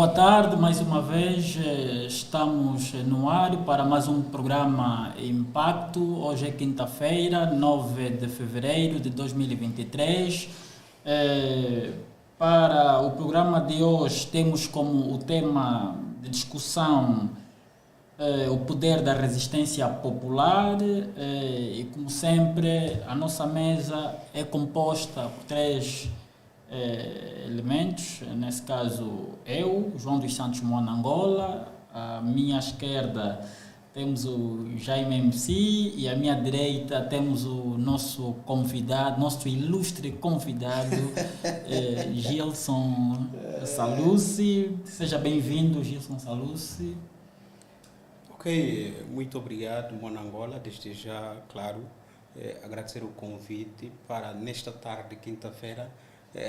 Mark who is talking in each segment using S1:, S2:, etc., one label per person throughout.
S1: Boa tarde, mais uma vez estamos no ar para mais um programa Impacto. Hoje é quinta-feira, 9 de fevereiro de 2023. Para o programa de hoje temos como o tema de discussão o poder da resistência popular e, como sempre, a nossa mesa é composta por três elementos, nesse caso eu, João dos Santos Monangola, à minha esquerda temos o Jaime MC e à minha direita temos o nosso convidado, nosso ilustre convidado, Gilson Salucci. Seja bem-vindo, Gilson Salucci.
S2: Ok, muito obrigado, Monangola. Desde já, claro, agradecer o convite para, nesta tarde de quinta-feira,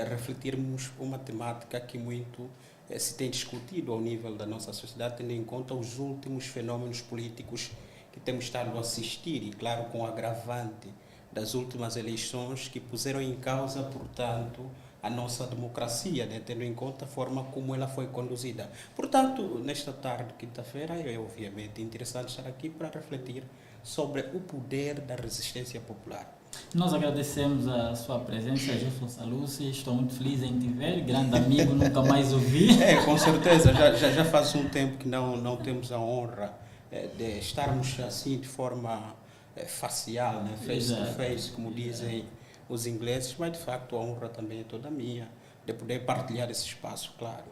S2: refletirmos uma temática que muito se tem discutido ao nível da nossa sociedade, tendo em conta os últimos fenômenos políticos que temos estado a assistir e, claro, com o agravante das últimas eleições que puseram em causa, portanto, a nossa democracia, né? Tendo em conta a forma como ela foi conduzida. Portanto, nesta tarde de quinta-feira, é obviamente interessante estar aqui para refletir sobre o poder da resistência popular.
S1: Nós agradecemos a sua presença, Gilson Salucci. Estou muito feliz em te ver, grande amigo, nunca mais ouvi.
S2: Com certeza, já faz um tempo que não temos a honra de estarmos assim de forma facial, né? Face to face, como dizem os ingleses, mas de facto a honra também é toda minha de poder partilhar esse espaço, claro.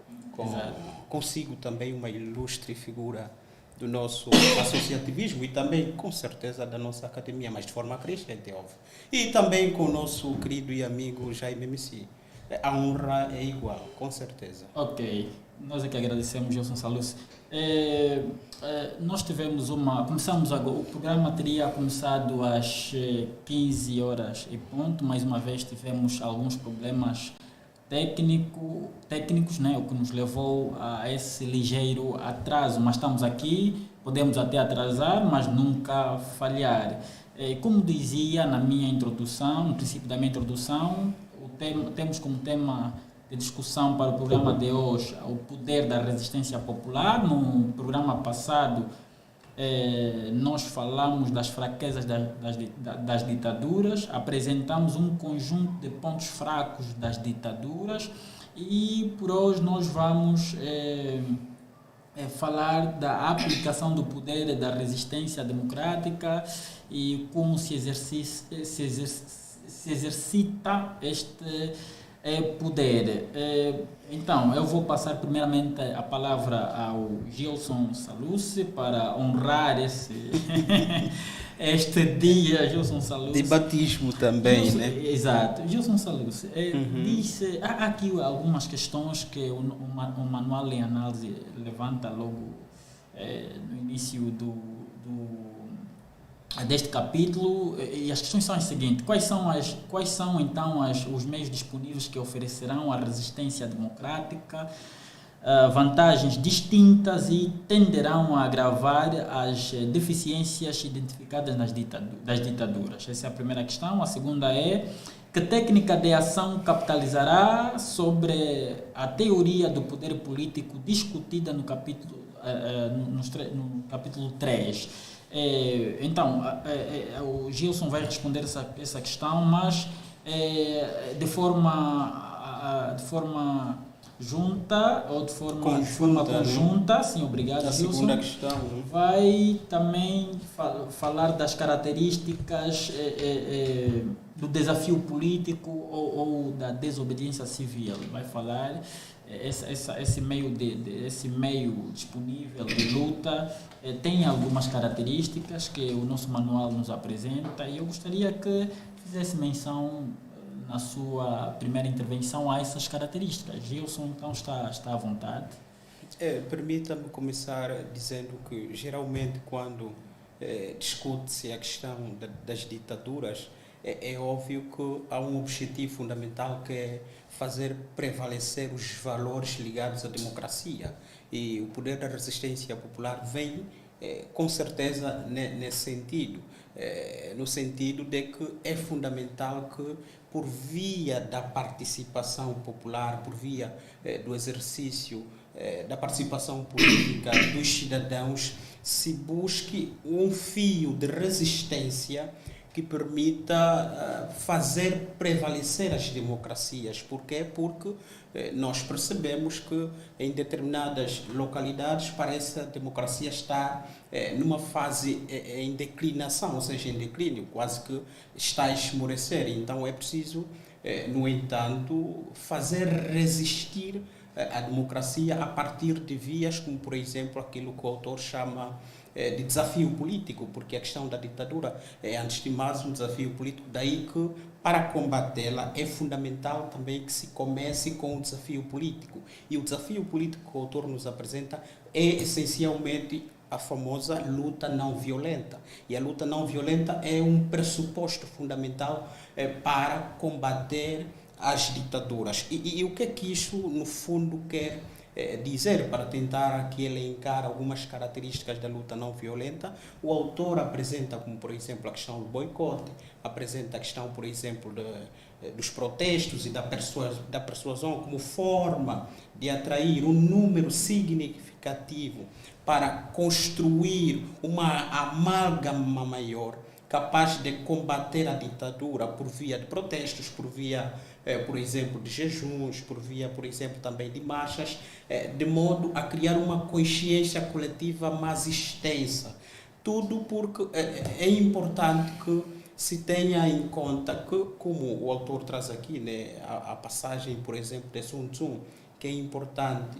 S2: Consigo também uma ilustre figura do nosso associativismo e também, com certeza, da nossa academia, mas de forma crescente, óbvio. E também com o nosso querido e amigo Jaime MC. A honra é igual, com certeza.
S1: Ok, nós é que agradecemos, Gilson Salucci. Nós tivemos começamos agora, o programa teria começado às 15 horas e ponto, mais uma vez tivemos alguns problemas técnicos, né, o que nos levou a esse ligeiro atraso, mas estamos aqui, podemos até atrasar, mas nunca falhar. Como dizia na minha introdução, no princípio da minha introdução, temos como tema de discussão para o programa de hoje o poder da resistência popular. No programa passado, nós falamos das fraquezas das ditaduras, apresentamos um conjunto de pontos fracos das ditaduras e por hoje nós vamos falar da aplicação do poder da resistência democrática e como se exercita este poder. Então, eu vou passar primeiramente a palavra ao Gilson Salucci para honrar este dia, Gilson Salucci.
S2: De batismo também,
S1: Gilson,
S2: né?
S1: Exato. Gilson Salucci, disse, há aqui algumas questões que o manual em análise levanta logo no início deste capítulo, e as questões são as seguintes: quais são então os meios disponíveis que oferecerão a resistência democrática, vantagens distintas e tenderão a agravar as deficiências identificadas das ditaduras? Essa é a primeira questão. A segunda é: que técnica de ação capitalizará sobre a teoria do poder político discutida no capítulo 3? Então, o Gilson vai responder essa questão, mas de forma junta ou de forma conjunta,
S2: né?
S1: Sim, obrigado,
S2: a
S1: Gilson.
S2: Segunda questão, né?
S1: Vai também falar das características do desafio político ou da desobediência civil. Vai falar esse meio disponível de luta tem algumas características que o nosso manual nos apresenta e eu gostaria que fizesse menção na sua primeira intervenção a essas características. Gilson, então está à vontade.
S2: Permita-me começar dizendo que geralmente quando discute-se a questão das ditaduras, é óbvio que há um objetivo fundamental que é fazer prevalecer os valores ligados à democracia. E o poder da resistência popular vem, com certeza, nesse sentido. No sentido de que é fundamental que, por via da participação popular, por via do exercício da participação política dos cidadãos se busque um fio de resistência que permita fazer prevalecer as democracias. Porquê? Porque nós percebemos que em determinadas localidades parece que a democracia está numa fase em declinação, ou seja, em declínio, quase que está a esmorecer. Então é preciso, no entanto, fazer resistir a democracia a partir de vias como, por exemplo, aquilo que o autor chama de desafio político, porque a questão da ditadura é, antes de mais, um desafio político, daí que, para combatê-la, é fundamental também que se comece com o desafio político. E o desafio político que o autor nos apresenta é, essencialmente, a famosa luta não violenta. E a luta não violenta é um pressuposto fundamental para combater as ditaduras. E o que é que isso, no fundo, quer dizer? Para tentar aqui elencar algumas características da luta não violenta, o autor apresenta, como por exemplo a questão do boicote, apresenta a questão, por exemplo, dos protestos e da persuasão como forma de atrair um número significativo para construir uma amálgama maior capaz de combater a ditadura por via de protestos, por via, por exemplo, de jejuns, por via, por exemplo, também de marchas, de modo a criar uma consciência coletiva mais extensa. Tudo porque é importante que se tenha em conta que, como o autor traz aqui, né, a passagem, por exemplo, de Sun Tzu, que é importante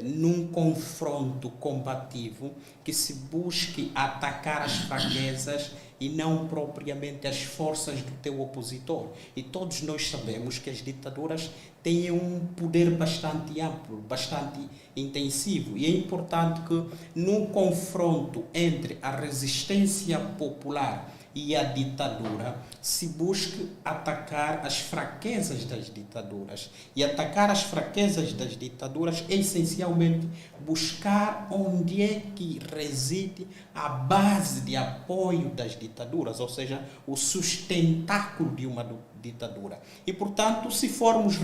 S2: num confronto combativo que se busque atacar as fraquezas e não propriamente as forças do teu opositor. E todos nós sabemos que as ditaduras têm um poder bastante amplo, bastante intensivo. E é importante que num confronto entre a resistência popular e a ditadura se busque atacar as fraquezas das ditaduras. E atacar as fraquezas das ditaduras é essencialmente buscar onde é que reside a base de apoio das ditaduras, ou seja, o sustentáculo de uma ditadura. E, portanto, se formos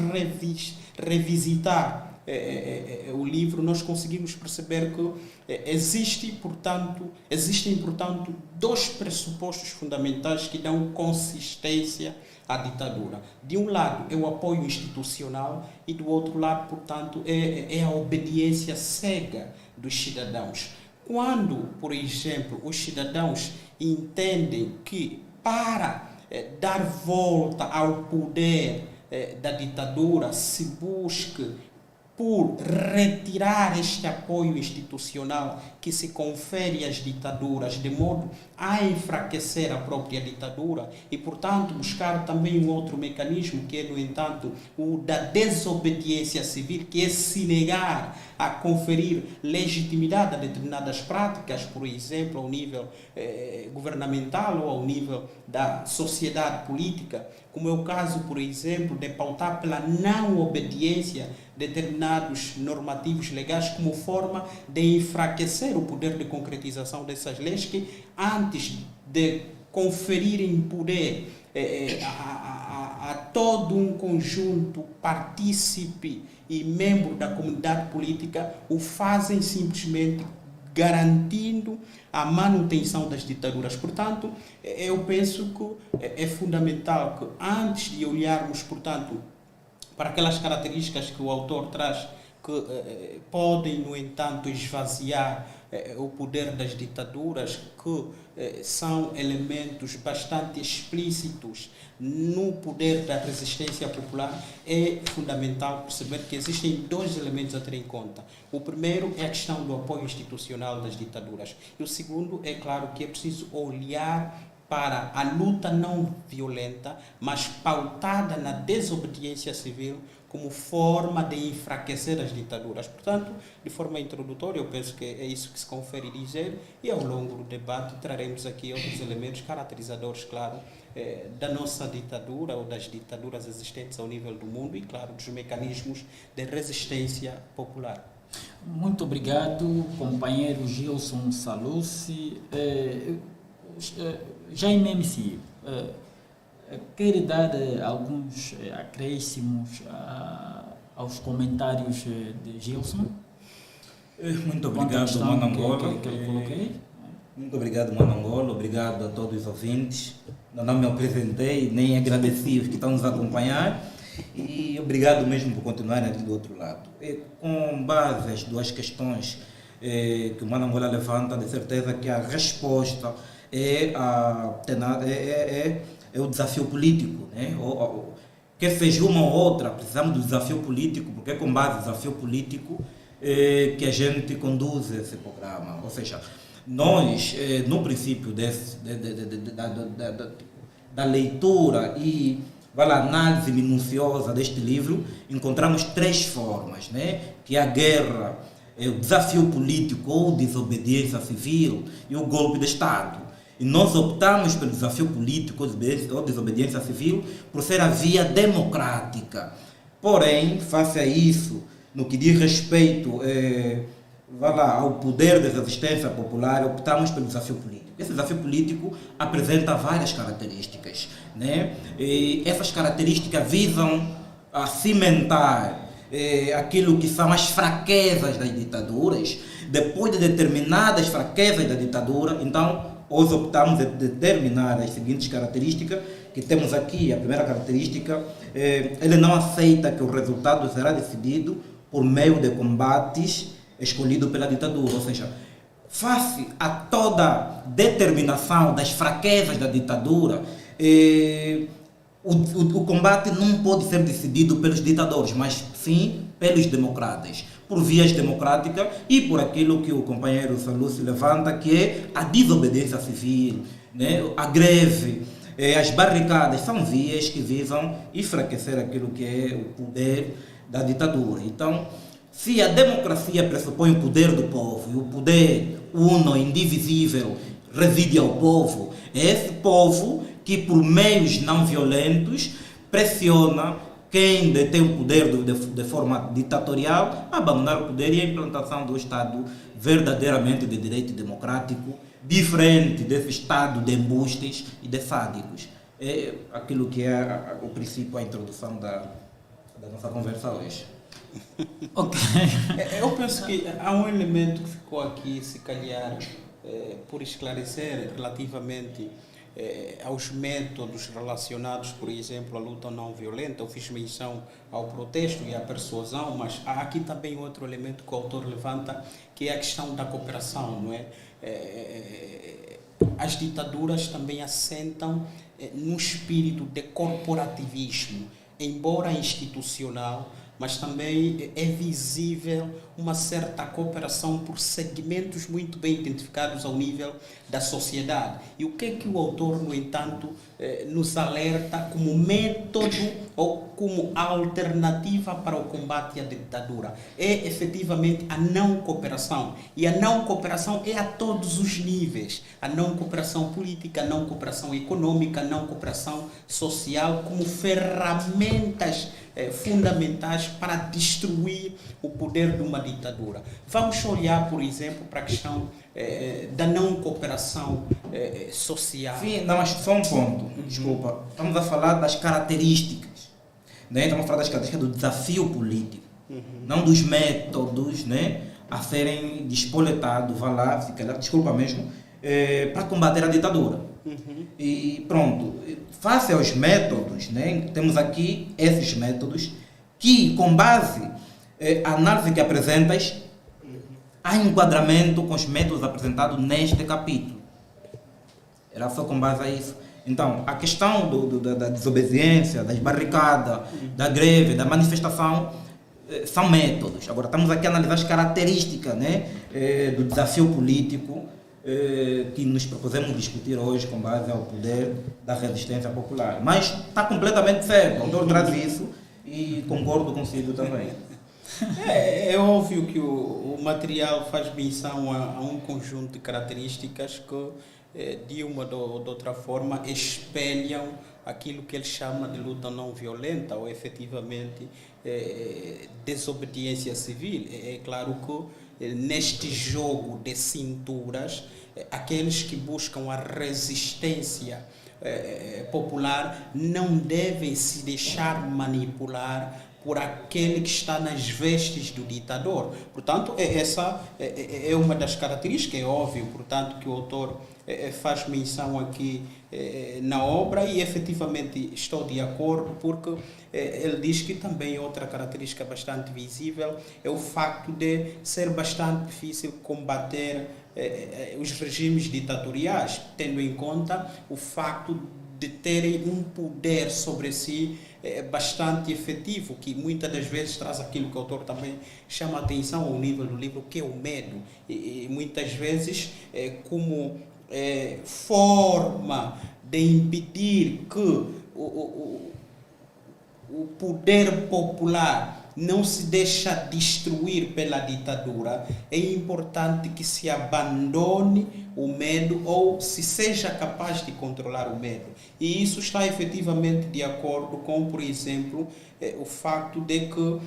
S2: revisitar o livro, nós conseguimos perceber que existem, portanto, dois pressupostos fundamentais que dão consistência à ditadura. De um lado é o apoio institucional e do outro lado, portanto, é a obediência cega dos cidadãos. Quando, por exemplo, os cidadãos entendem que para dar volta ao poder da ditadura se busque por retirar este apoio institucional que se confere às ditaduras, de modo a enfraquecer a própria ditadura e, portanto, buscar também um outro mecanismo, que é, no entanto, o da desobediência civil, que é se negar a conferir legitimidade a determinadas práticas, por exemplo, ao nível governamental ou ao nível da sociedade política, como é o caso, por exemplo, de pautar pela não obediência determinados normativos legais como forma de enfraquecer o poder de concretização dessas leis que, antes de conferirem poder a todo um conjunto partícipe e membro da comunidade política, o fazem simplesmente garantindo a manutenção das ditaduras. Portanto, eu penso que é fundamental que, antes de olharmos, portanto, para aquelas características que o autor traz, que podem, no entanto, esvaziar o poder das ditaduras, que são elementos bastante explícitos no poder da resistência popular, é fundamental perceber que existem dois elementos a ter em conta. O primeiro é a questão do apoio institucional das ditaduras. E o segundo, é claro que é preciso olhar para a luta não violenta, mas pautada na desobediência civil, como forma de enfraquecer as ditaduras. Portanto, de forma introdutória, eu penso que é isso que se confere dizer, e ao longo do debate traremos aqui outros elementos caracterizadores, claro, da nossa ditadura ou das ditaduras existentes ao nível do mundo e, claro, dos mecanismos de resistência popular.
S1: Muito obrigado, companheiro Gilson Salusi. Jaime MC, quer dar alguns acréscimos aos comentários de Gilson?
S3: Muito
S1: Quanto à
S3: obrigado,
S1: questão
S3: Mano Angola.
S1: que eu coloquei.
S3: Muito obrigado, Mano Angola. Obrigado a todos os ouvintes. Eu não me apresentei, nem agradeci os que estão nos a acompanhar. E obrigado mesmo por continuarem aqui do outro lado. Com base as duas questões que o Mano Angola levanta, de certeza que a resposta é o desafio político, né? Quer seja uma ou outra, precisamos do desafio político, porque é com base no desafio político que a gente conduz esse programa. Ou seja, nós, no princípio da leitura e análise minuciosa deste livro, encontramos três formas, né? Que é a guerra, o desafio político ou desobediência civil e o golpe de Estado. E nós optamos pelo desafio político ou desobediência civil por ser a via democrática. Porém, face a isso, no que diz respeito ao poder de resistência popular, optamos pelo desafio político. Esse desafio político apresenta várias características, né? E essas características visam cimentar aquilo que são as fraquezas das ditaduras. Depois de determinadas fraquezas da ditadura, então, hoje optamos por determinar as seguintes características que temos aqui. A primeira característica, ele não aceita que o resultado será decidido por meio de combates escolhidos pela ditadura, ou seja, face a toda determinação das fraquezas da ditadura, o combate não pode ser decidido pelos ditadores, mas sim pelos democratas, por vias democráticas e por aquilo que o companheiro Salúcio levanta, que é a desobediência civil, né? A greve, as barricadas são vias que visam enfraquecer aquilo que é o poder da ditadura. Então, se a democracia pressupõe o poder do povo e o poder uno, indivisível, reside ao povo, é esse povo que, por meios não violentos, pressiona quem detém o poder de forma ditatorial a abandonar o poder e a implantação do Estado verdadeiramente de direito democrático, diferente desse Estado de embustes e de sádicos. É aquilo que é o princípio, a introdução da nossa conversa hoje.
S1: Ok.
S2: Eu penso que há um elemento que ficou aqui, se calhar, por esclarecer relativamente aos métodos relacionados, por exemplo, à luta não violenta. Eu fiz menção ao protesto e à persuasão, mas há aqui também outro elemento que o autor levanta, que é a questão da cooperação, não é? As ditaduras também assentam num espírito de corporativismo, embora institucional, mas também é visível uma certa cooperação por segmentos muito bem identificados ao nível da sociedade. E o que o autor, no entanto, nos alerta como método ou como alternativa para o combate à ditadura? É efetivamente a não cooperação. E a não cooperação é a todos os níveis. A não cooperação política, a não cooperação econômica, a não cooperação social, como ferramentas fundamentais para destruir o poder de uma ditadura. Vamos olhar, por exemplo, para a questão da não cooperação social.
S3: Sim, não, mas só um ponto, desculpa. Estamos a falar das características, né? Estamos a falar das características do desafio político, não dos métodos, né, a serem despoletados, desculpa mesmo, para combater a ditadura. E pronto, face aos métodos, né, temos aqui esses métodos que, com base a análise que apresentas, há enquadramento com os métodos apresentados neste capítulo. Era só com base a isso. Então, a questão da desobediência, das barricadas, da greve, da manifestação, são métodos. Agora, estamos aqui a analisar as características, né, do desafio político que nos propusemos discutir hoje com base ao poder da resistência popular. Mas está completamente certo, o autor traz isso e concordo consigo também.
S2: É óbvio que o material faz menção a um conjunto de características que, de uma ou de outra forma, espelham aquilo que ele chama de luta não violenta ou, efetivamente, desobediência civil. É claro que, neste jogo de cinturas, aqueles que buscam a resistência popular não devem se deixar manipular por aquele que está nas vestes do ditador. Portanto, essa é uma das características, é óbvio, portanto, que o autor faz menção aqui na obra, e efetivamente estou de acordo, porque ele diz que também outra característica bastante visível é o facto de ser bastante difícil combater os regimes ditatoriais, tendo em conta o facto de terem um poder sobre si bastante efetivo, que muitas das vezes traz aquilo que o autor também chama a atenção ao nível do livro, que é o medo. E muitas vezes, como forma de impedir que o poder popular não se deixa destruir pela ditadura, é importante que se abandone o medo ou se seja capaz de controlar o medo. E isso está efetivamente de acordo com, por exemplo, o facto de que,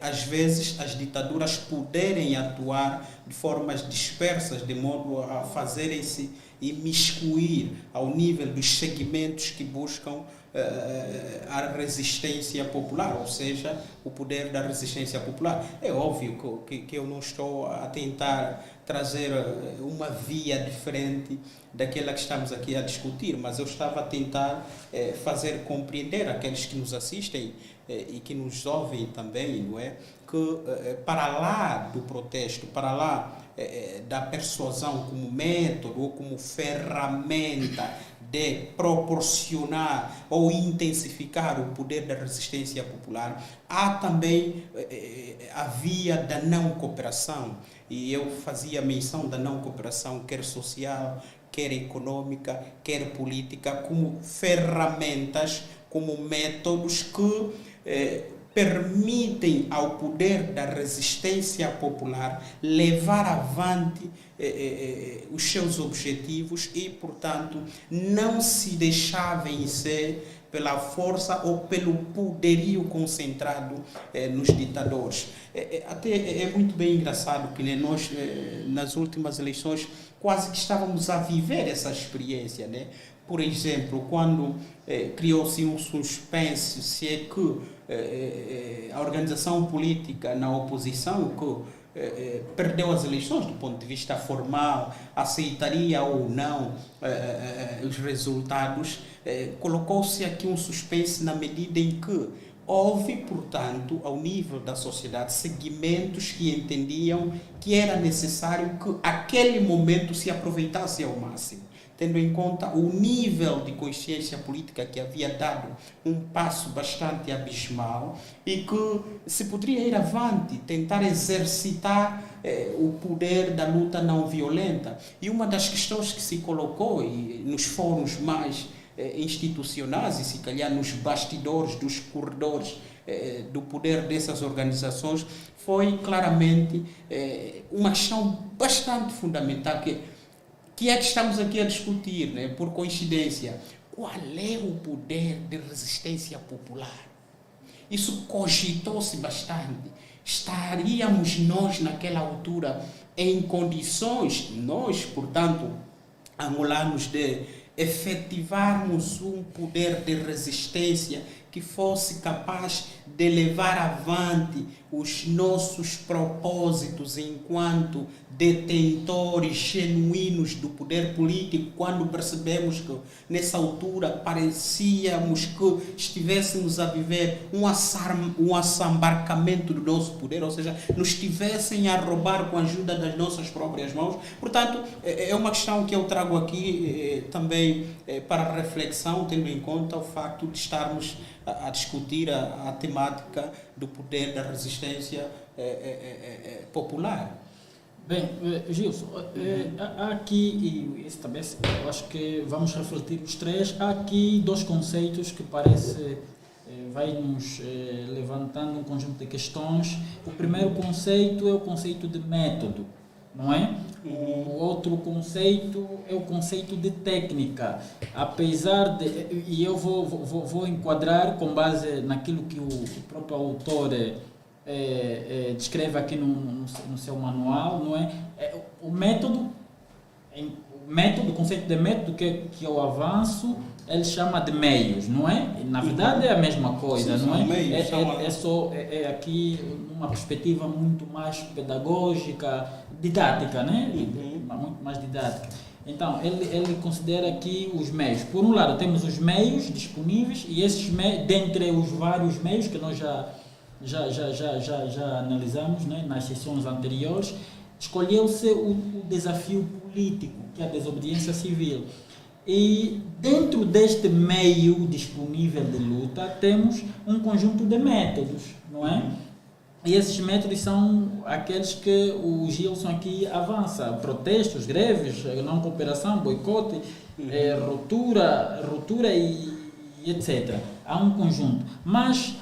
S2: às vezes, as ditaduras poderem atuar de formas dispersas, de modo a fazerem-se imiscuir ao nível dos segmentos que buscam a resistência popular, ou seja, o poder da resistência popular. É óbvio que eu não estou a tentar trazer uma via diferente daquela que estamos aqui a discutir, mas eu estava a tentar fazer compreender àqueles que nos assistem e que nos ouvem também, não é? Que para lá do protesto, para lá da persuasão como método ou como ferramenta de proporcionar ou intensificar o poder da resistência popular, há também a via da não cooperação. E eu fazia menção da não cooperação, quer social, quer econômica, quer política, como ferramentas, como métodos que permitem ao poder da resistência popular levar avante os seus objetivos e, portanto, não se deixar vencer pela força ou pelo poderio concentrado nos ditadores. Até é muito bem engraçado que nós, nas últimas eleições, quase que estávamos a viver essa experiência, né? Por exemplo, quando criou-se um suspense se é que a organização política na oposição que perdeu as eleições do ponto de vista formal, aceitaria ou não os resultados, colocou-se aqui um suspense na medida em que houve, portanto, ao nível da sociedade, segmentos que entendiam que era necessário que aquele momento se aproveitasse ao máximo, tendo em conta o nível de consciência política que havia dado um passo bastante abismal e que se poderia ir avante, tentar exercitar o poder da luta não violenta. E uma das questões que se colocou nos fóruns mais institucionais e se calhar nos bastidores dos corredores do poder dessas organizações foi claramente uma questão bastante fundamental que é que estamos aqui a discutir, né? Por coincidência, qual é o poder de resistência popular? Isso cogitou-se bastante. Estaríamos nós, naquela altura, em condições, nós, portanto, angolanos, de efetivarmos um poder de resistência que fosse capaz de levar avante os nossos propósitos enquanto detentores genuínos do poder político, quando percebemos que nessa altura parecíamos que estivéssemos a viver um assambarcamento do nosso poder, ou seja, nos estivessem a roubar com a ajuda das nossas próprias mãos. Portanto, é uma questão que eu trago aqui também para reflexão, tendo em conta o facto de estarmos a discutir a temática do poder da resistência popular.
S1: Bem, Gilson, há aqui, e isso também eu acho que vamos refletir os três, há aqui dois conceitos que parece vai nos levantando um conjunto de questões. O primeiro conceito é o conceito de método, não é? O outro conceito é o conceito de técnica. Apesar de, e eu vou enquadrar com base naquilo que o próprio autor descreve aqui no seu manual, não é? O método, método, o conceito de método que é o avanço, ele chama de meios, não é? Na verdade é a mesma coisa,
S2: Sim,
S1: não é?
S2: meios,
S1: É aqui uma perspectiva muito mais pedagógica, didática, né? Muito mais didática. Então, ele considera aqui os meios. Por um lado, temos os meios disponíveis e esses meios, dentre os vários meios que nós já analisamos, né, nas sessões anteriores, escolheu-se o desafio político, que é a desobediência civil. E dentro deste meio disponível de luta, temos um conjunto de métodos, não é? E esses métodos são aqueles que o Gilson aqui avança: protestos, greves, não cooperação, boicote, ruptura e etc. Há um conjunto. Mas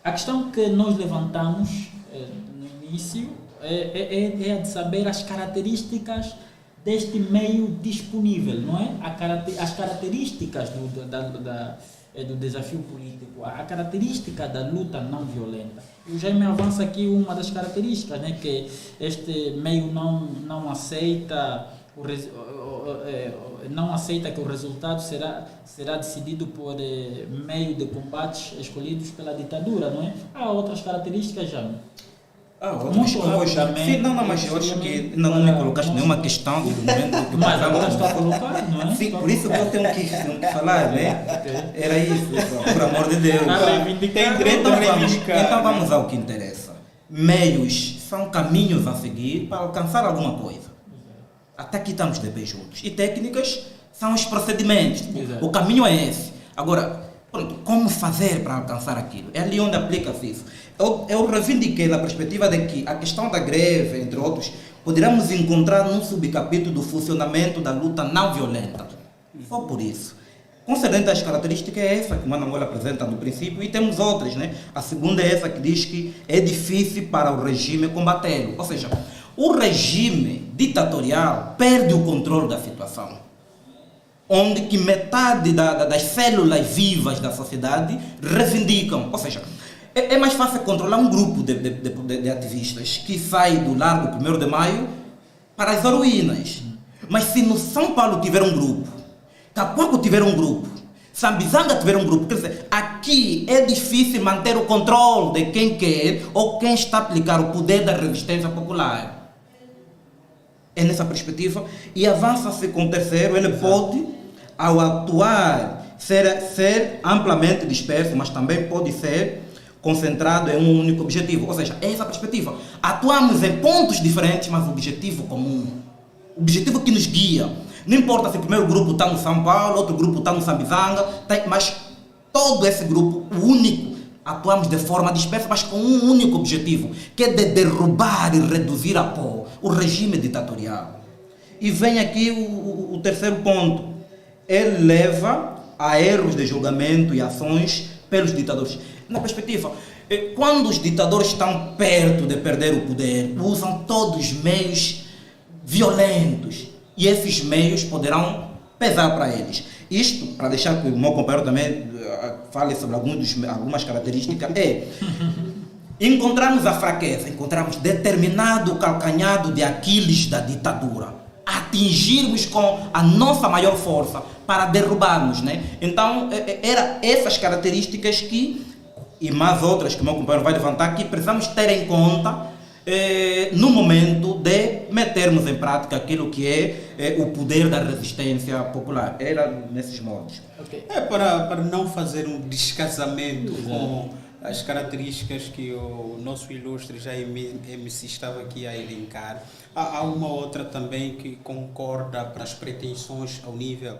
S1: a questão que nós levantamos no início é a de saber as características deste meio disponível, não é? As características do desafio político, a característica da luta não violenta. O Jaime avança aqui uma das características, né, que este meio não aceita que o resultado será decidido por meio de combates escolhidos pela ditadura, não é? Há outras características, Jaime.
S3: Muito rapidamente. Sim, mas eu acho que não me colocaste nenhuma questão do momento que
S1: mas agora está a colocar, não é?
S3: Sim, por isso que eu tenho que falar, né?
S1: Okay.
S3: Era isso, por amor de Deus. Então vamos ao que interessa. Meios são caminhos a seguir para alcançar alguma coisa. Até aqui estamos de pé juntos. E técnicas são os procedimentos. O caminho é esse. Agora, pronto, como fazer para alcançar aquilo? É ali onde aplica-se isso. Eu reivindiquei na perspectiva de que a questão da greve, entre outros, poderíamos encontrar num subcapítulo do funcionamento da luta não violenta. Só por isso. Concedente às características é essa que o Manangola apresenta no princípio, e temos outras, né? A segunda é essa que diz que é difícil para o regime combatê-lo. Ou seja, o regime ditatorial perde o controle da situação, onde que metade das células vivas da sociedade reivindicam. Ou seja, é mais fácil controlar um grupo de ativistas que sai do Largo 1º de Maio para as Heroínas. Mas se no São Paulo tiver um grupo, Capoco tiver um grupo, Sambizanga tiver um grupo, quer dizer, aqui é difícil manter o controle de quem quer ou quem está a aplicar o poder da resistência popular. É nessa perspectiva, e avança-se com o terceiro, ele pode, ao atuar, ser amplamente disperso, mas também pode ser concentrado em um único objetivo. Ou seja, é essa perspectiva. Atuamos em pontos diferentes, mas o objetivo comum. O objetivo que nos guia. Não importa se o primeiro grupo está no São Paulo, outro grupo está no Sambizanga, mas todo esse grupo, o único, atuamos de forma dispersa, mas com um único objetivo, que é de derrubar e reduzir a pó o regime ditatorial. E vem aqui o terceiro ponto. Ele leva a erros de julgamento e ações pelos ditadores. Na perspectiva, quando os ditadores estão perto de perder o poder, usam todos os meios violentos, e esses meios poderão pesar para eles. Isto, para deixar que o meu companheiro também fale sobre algumas características, encontramos a fraqueza, encontramos determinado calcanhado de Aquiles da ditadura, atingirmos com a nossa maior força para derrubarmos, né? Então, era essas características e mais outras que o meu companheiro vai levantar, que precisamos ter em conta no momento de metermos em prática aquilo que é o poder da resistência popular. Era nesses modos.
S2: Okay. Para não fazer um descasamento com as características que o nosso ilustre Jaime MC estava aqui a elencar, há uma outra também que concorda para as pretensões ao nível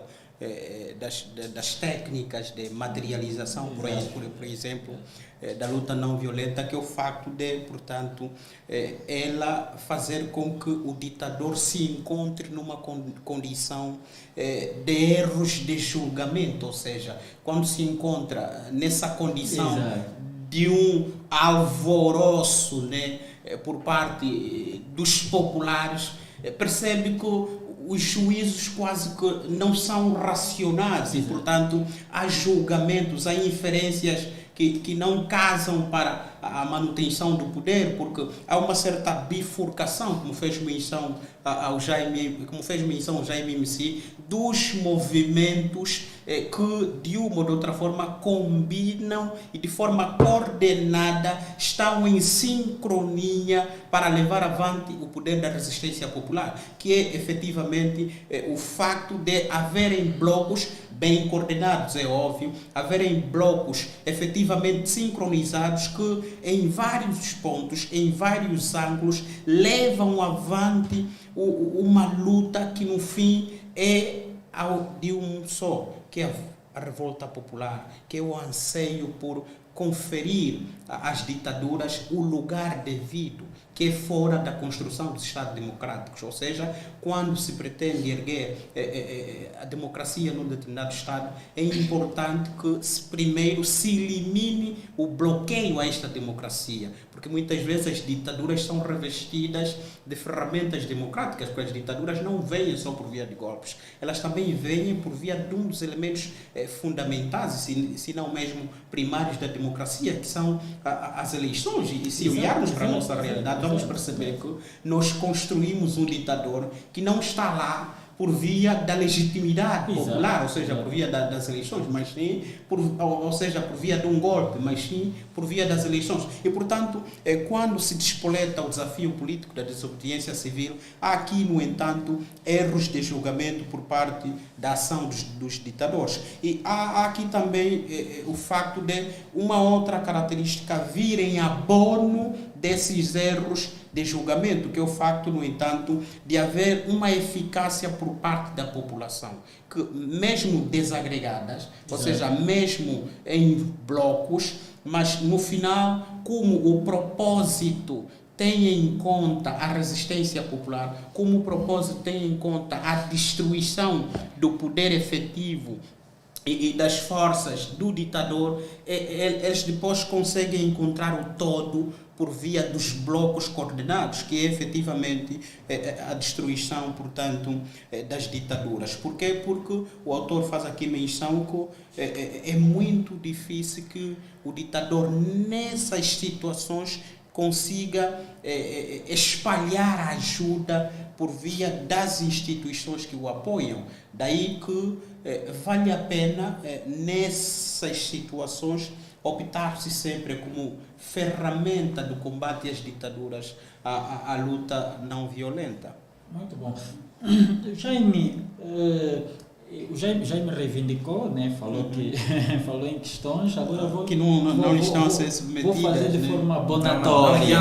S2: das técnicas de materialização, por exemplo, da luta não violenta, que é o facto de, portanto, ela fazer com que o ditador se encontre numa condição de erros de julgamento, ou seja, quando se encontra nessa condição de um alvoroço, né, por parte dos populares, percebe que os juízos quase que não são racionais e, portanto, há julgamentos, há inferências que não casam para a manutenção do poder, porque há uma certa bifurcação, como fez menção ao Jaime, como fez menção ao Jaime MC, dos movimentos que de uma ou de outra forma combinam e de forma coordenada estão em sincronia para levar avante o poder da resistência popular, que é efetivamente o facto de haverem blocos bem coordenados, é óbvio, haverem blocos efetivamente sincronizados que em vários pontos, em vários ângulos, levam avante uma luta que no fim é de um só, que é a revolta popular, que é o anseio por conferir às ditaduras o lugar devido, que é fora da construção dos Estados democráticos. Ou seja, quando se pretende erguer a democracia num determinado Estado, é importante que primeiro se elimine o bloqueio a esta democracia, porque muitas vezes as ditaduras são revestidas de ferramentas democráticas, porque as ditaduras não vêm só por via de golpes, elas também vêm por via de um dos elementos fundamentais, se não mesmo primários da democracia, que são as eleições. E se olharmos para a nossa realidade, vamos perceber que nós construímos um ditador que não está lá por via da legitimidade popular, ou seja, por via das eleições, mas sim, ou seja, por via de um golpe, mas sim por via das eleições. E, portanto, quando se despoleta o desafio político da desobediência civil, há aqui, no entanto, erros de julgamento por parte da ação dos ditadores. E há aqui também o facto de uma outra característica vir em abono desses erros de julgamento, que é o facto, no entanto, de haver uma eficácia por parte da população, que mesmo desagregadas, ou seja, mesmo em blocos, mas no final, como o propósito tem em conta a resistência popular, como o propósito tem em conta a destruição do poder efetivo e das forças do ditador, eles depois conseguem encontrar o todo por via dos blocos coordenados, que é efetivamente a destruição, portanto, das ditaduras. Por quê? Porque o autor faz aqui menção que é muito difícil que o ditador, nessas situações, consiga espalhar a ajuda por via das instituições que o apoiam. Daí que vale a pena, nessas situações, optar-se sempre como ferramenta do combate às ditaduras, a luta não violenta.
S1: Muito bom. Jaime, o Jaime reivindicou, né? Falou que falou em questões, agora vou
S2: que não estão a ser submetidas.
S1: Vou fazer de forma
S3: Não
S1: abonatória.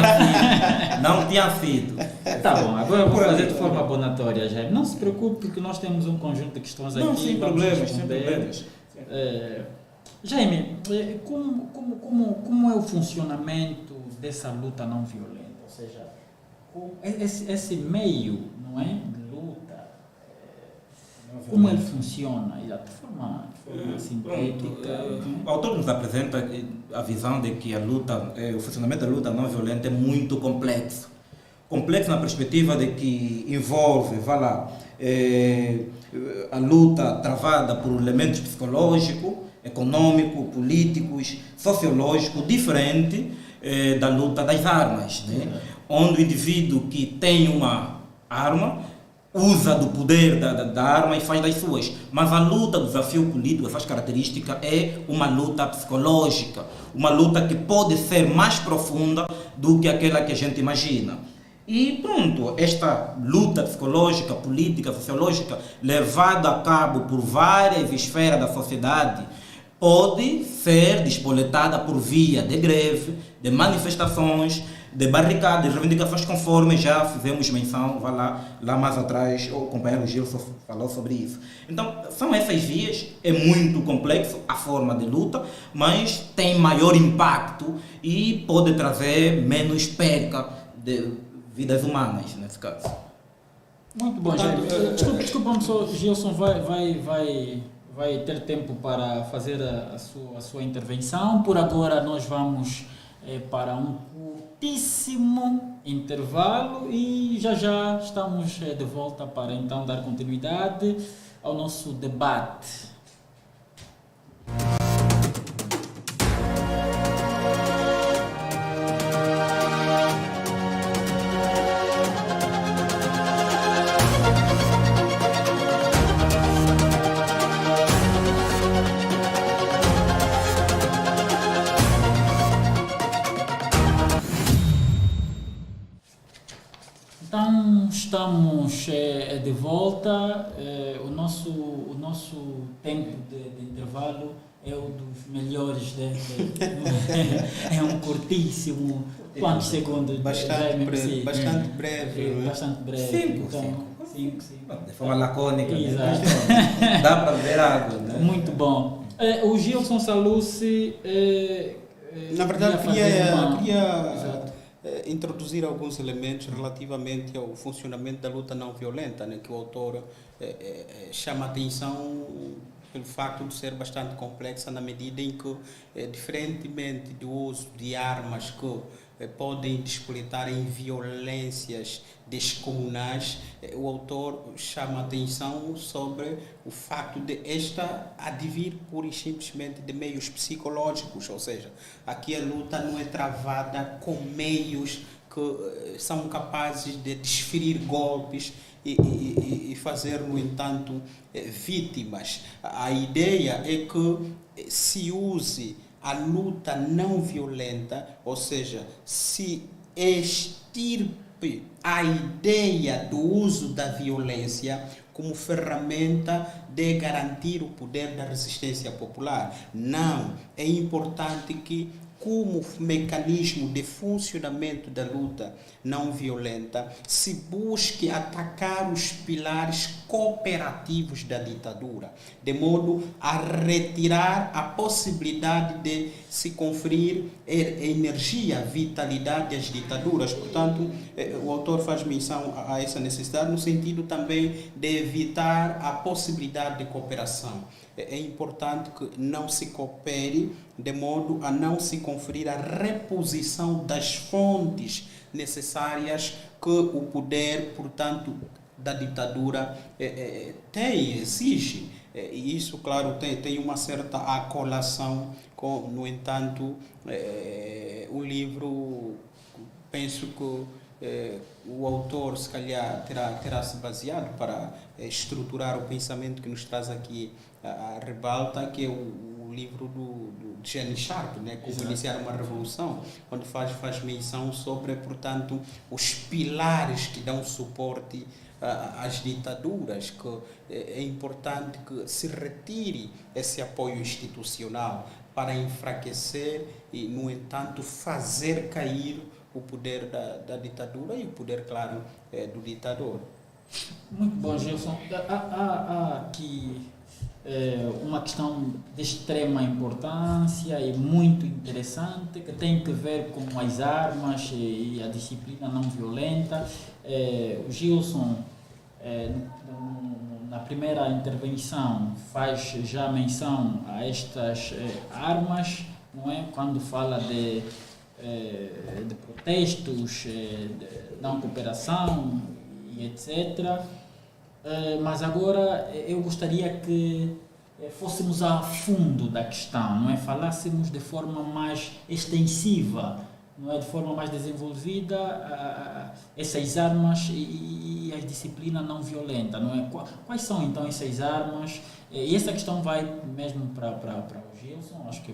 S3: tinha sido.
S1: Tá bom, agora eu vou fazer de forma abonatória, Jaime. Não se preocupe que nós temos um conjunto de questões aqui.
S3: Não, sem
S1: vamos
S3: problemas, sem
S1: responder.
S3: problemas.
S1: Jaime, como é o funcionamento dessa luta não violenta? Ou seja, esse meio, não é, de luta, como ele funciona? De forma sintética.
S3: O autor nos apresenta a visão de que a luta, o funcionamento da luta não violenta é muito complexo. Complexo na perspectiva de que envolve, a luta travada por elementos psicológicos, econômico, políticos, sociológico, diferente da luta das armas, né? Onde o indivíduo que tem uma arma usa do poder da arma e faz das suas. Mas a luta do desafio político, essas características, é uma luta psicológica, uma luta que pode ser mais profunda do que aquela que a gente imagina. E pronto, esta luta psicológica, política, sociológica, levada a cabo por várias esferas da sociedade, pode ser despoletada por via de greve, de manifestações, de barricadas, de reivindicações, conforme já fizemos menção, lá mais atrás, o companheiro Gilson falou sobre isso. Então, são essas vias, é muito complexo a forma de luta, mas tem maior impacto e pode trazer menos perca de vidas humanas, nesse caso.
S1: Muito bom, Jaime. Desculpa-me só, Gilson vai ter tempo para fazer a sua intervenção. Por agora nós vamos para um curtíssimo intervalo e já estamos de volta para então dar continuidade ao nosso debate. de volta. O nosso tempo de intervalo é um dos melhores. É um curtíssimo. Quantos segundos?
S2: Bastante breve. Bastante breve.
S1: Bastante breve. Cinco.
S3: De forma lacônica.
S1: Exato.
S3: Né? Dá para ver algo. Né?
S1: Muito bom. O Gilson Salucci.
S2: Na verdade, queria
S1: Exato.
S2: introduzir alguns elementos relativamente ao funcionamento da luta não violenta, né, que o autor chama a atenção pelo facto de ser bastante complexa na medida em que, diferentemente do uso de armas que podem despletar em violências descomunais, o autor chama a atenção sobre o facto de esta advir pura e simplesmente de meios psicológicos, ou seja, aqui a luta não é travada com meios que são capazes de desferir golpes e fazer, no entanto, vítimas. A ideia é que se use a luta não violenta, ou seja, se extirpe a ideia do uso da violência como ferramenta de garantir o poder da resistência popular. Não, é importante que, como mecanismo de funcionamento da luta não violenta, se busque atacar os pilares cooperativos da ditadura, de modo a retirar a possibilidade de se conferir energia, vitalidade às ditaduras. Portanto, o autor faz menção a essa necessidade no sentido também de evitar a possibilidade de cooperação. É importante que não se coopere de modo a não se conferir a reposição das fontes necessárias que o poder, portanto, da ditadura exige. E isso, claro, tem uma certa acolação com, no entanto, o livro, penso que o autor, se calhar, terá se baseado para estruturar o pensamento que nos traz aqui a Ribalta, que é o livro de Gene Sharp, né? Como iniciar uma revolução, onde faz menção sobre, portanto, os pilares que dão suporte às ditaduras, que é importante que se retire esse apoio institucional para enfraquecer e, no entanto, fazer cair o poder da ditadura e o poder, claro, do ditador.
S1: Muito bom, Gilson. Há aqui uma questão de extrema importância e muito interessante, que tem que ver com as armas e a disciplina não violenta. O Gilson, na primeira intervenção, faz já menção a estas armas, não é? Quando fala de protestos, de não cooperação e etc. Mas agora eu gostaria que fôssemos a fundo da questão, não é? Falássemos de forma mais extensiva, não é? De forma mais desenvolvida, essas armas e a disciplina não violenta, não é? Quais são então essas armas? E essa questão vai mesmo para o Gilson, acho que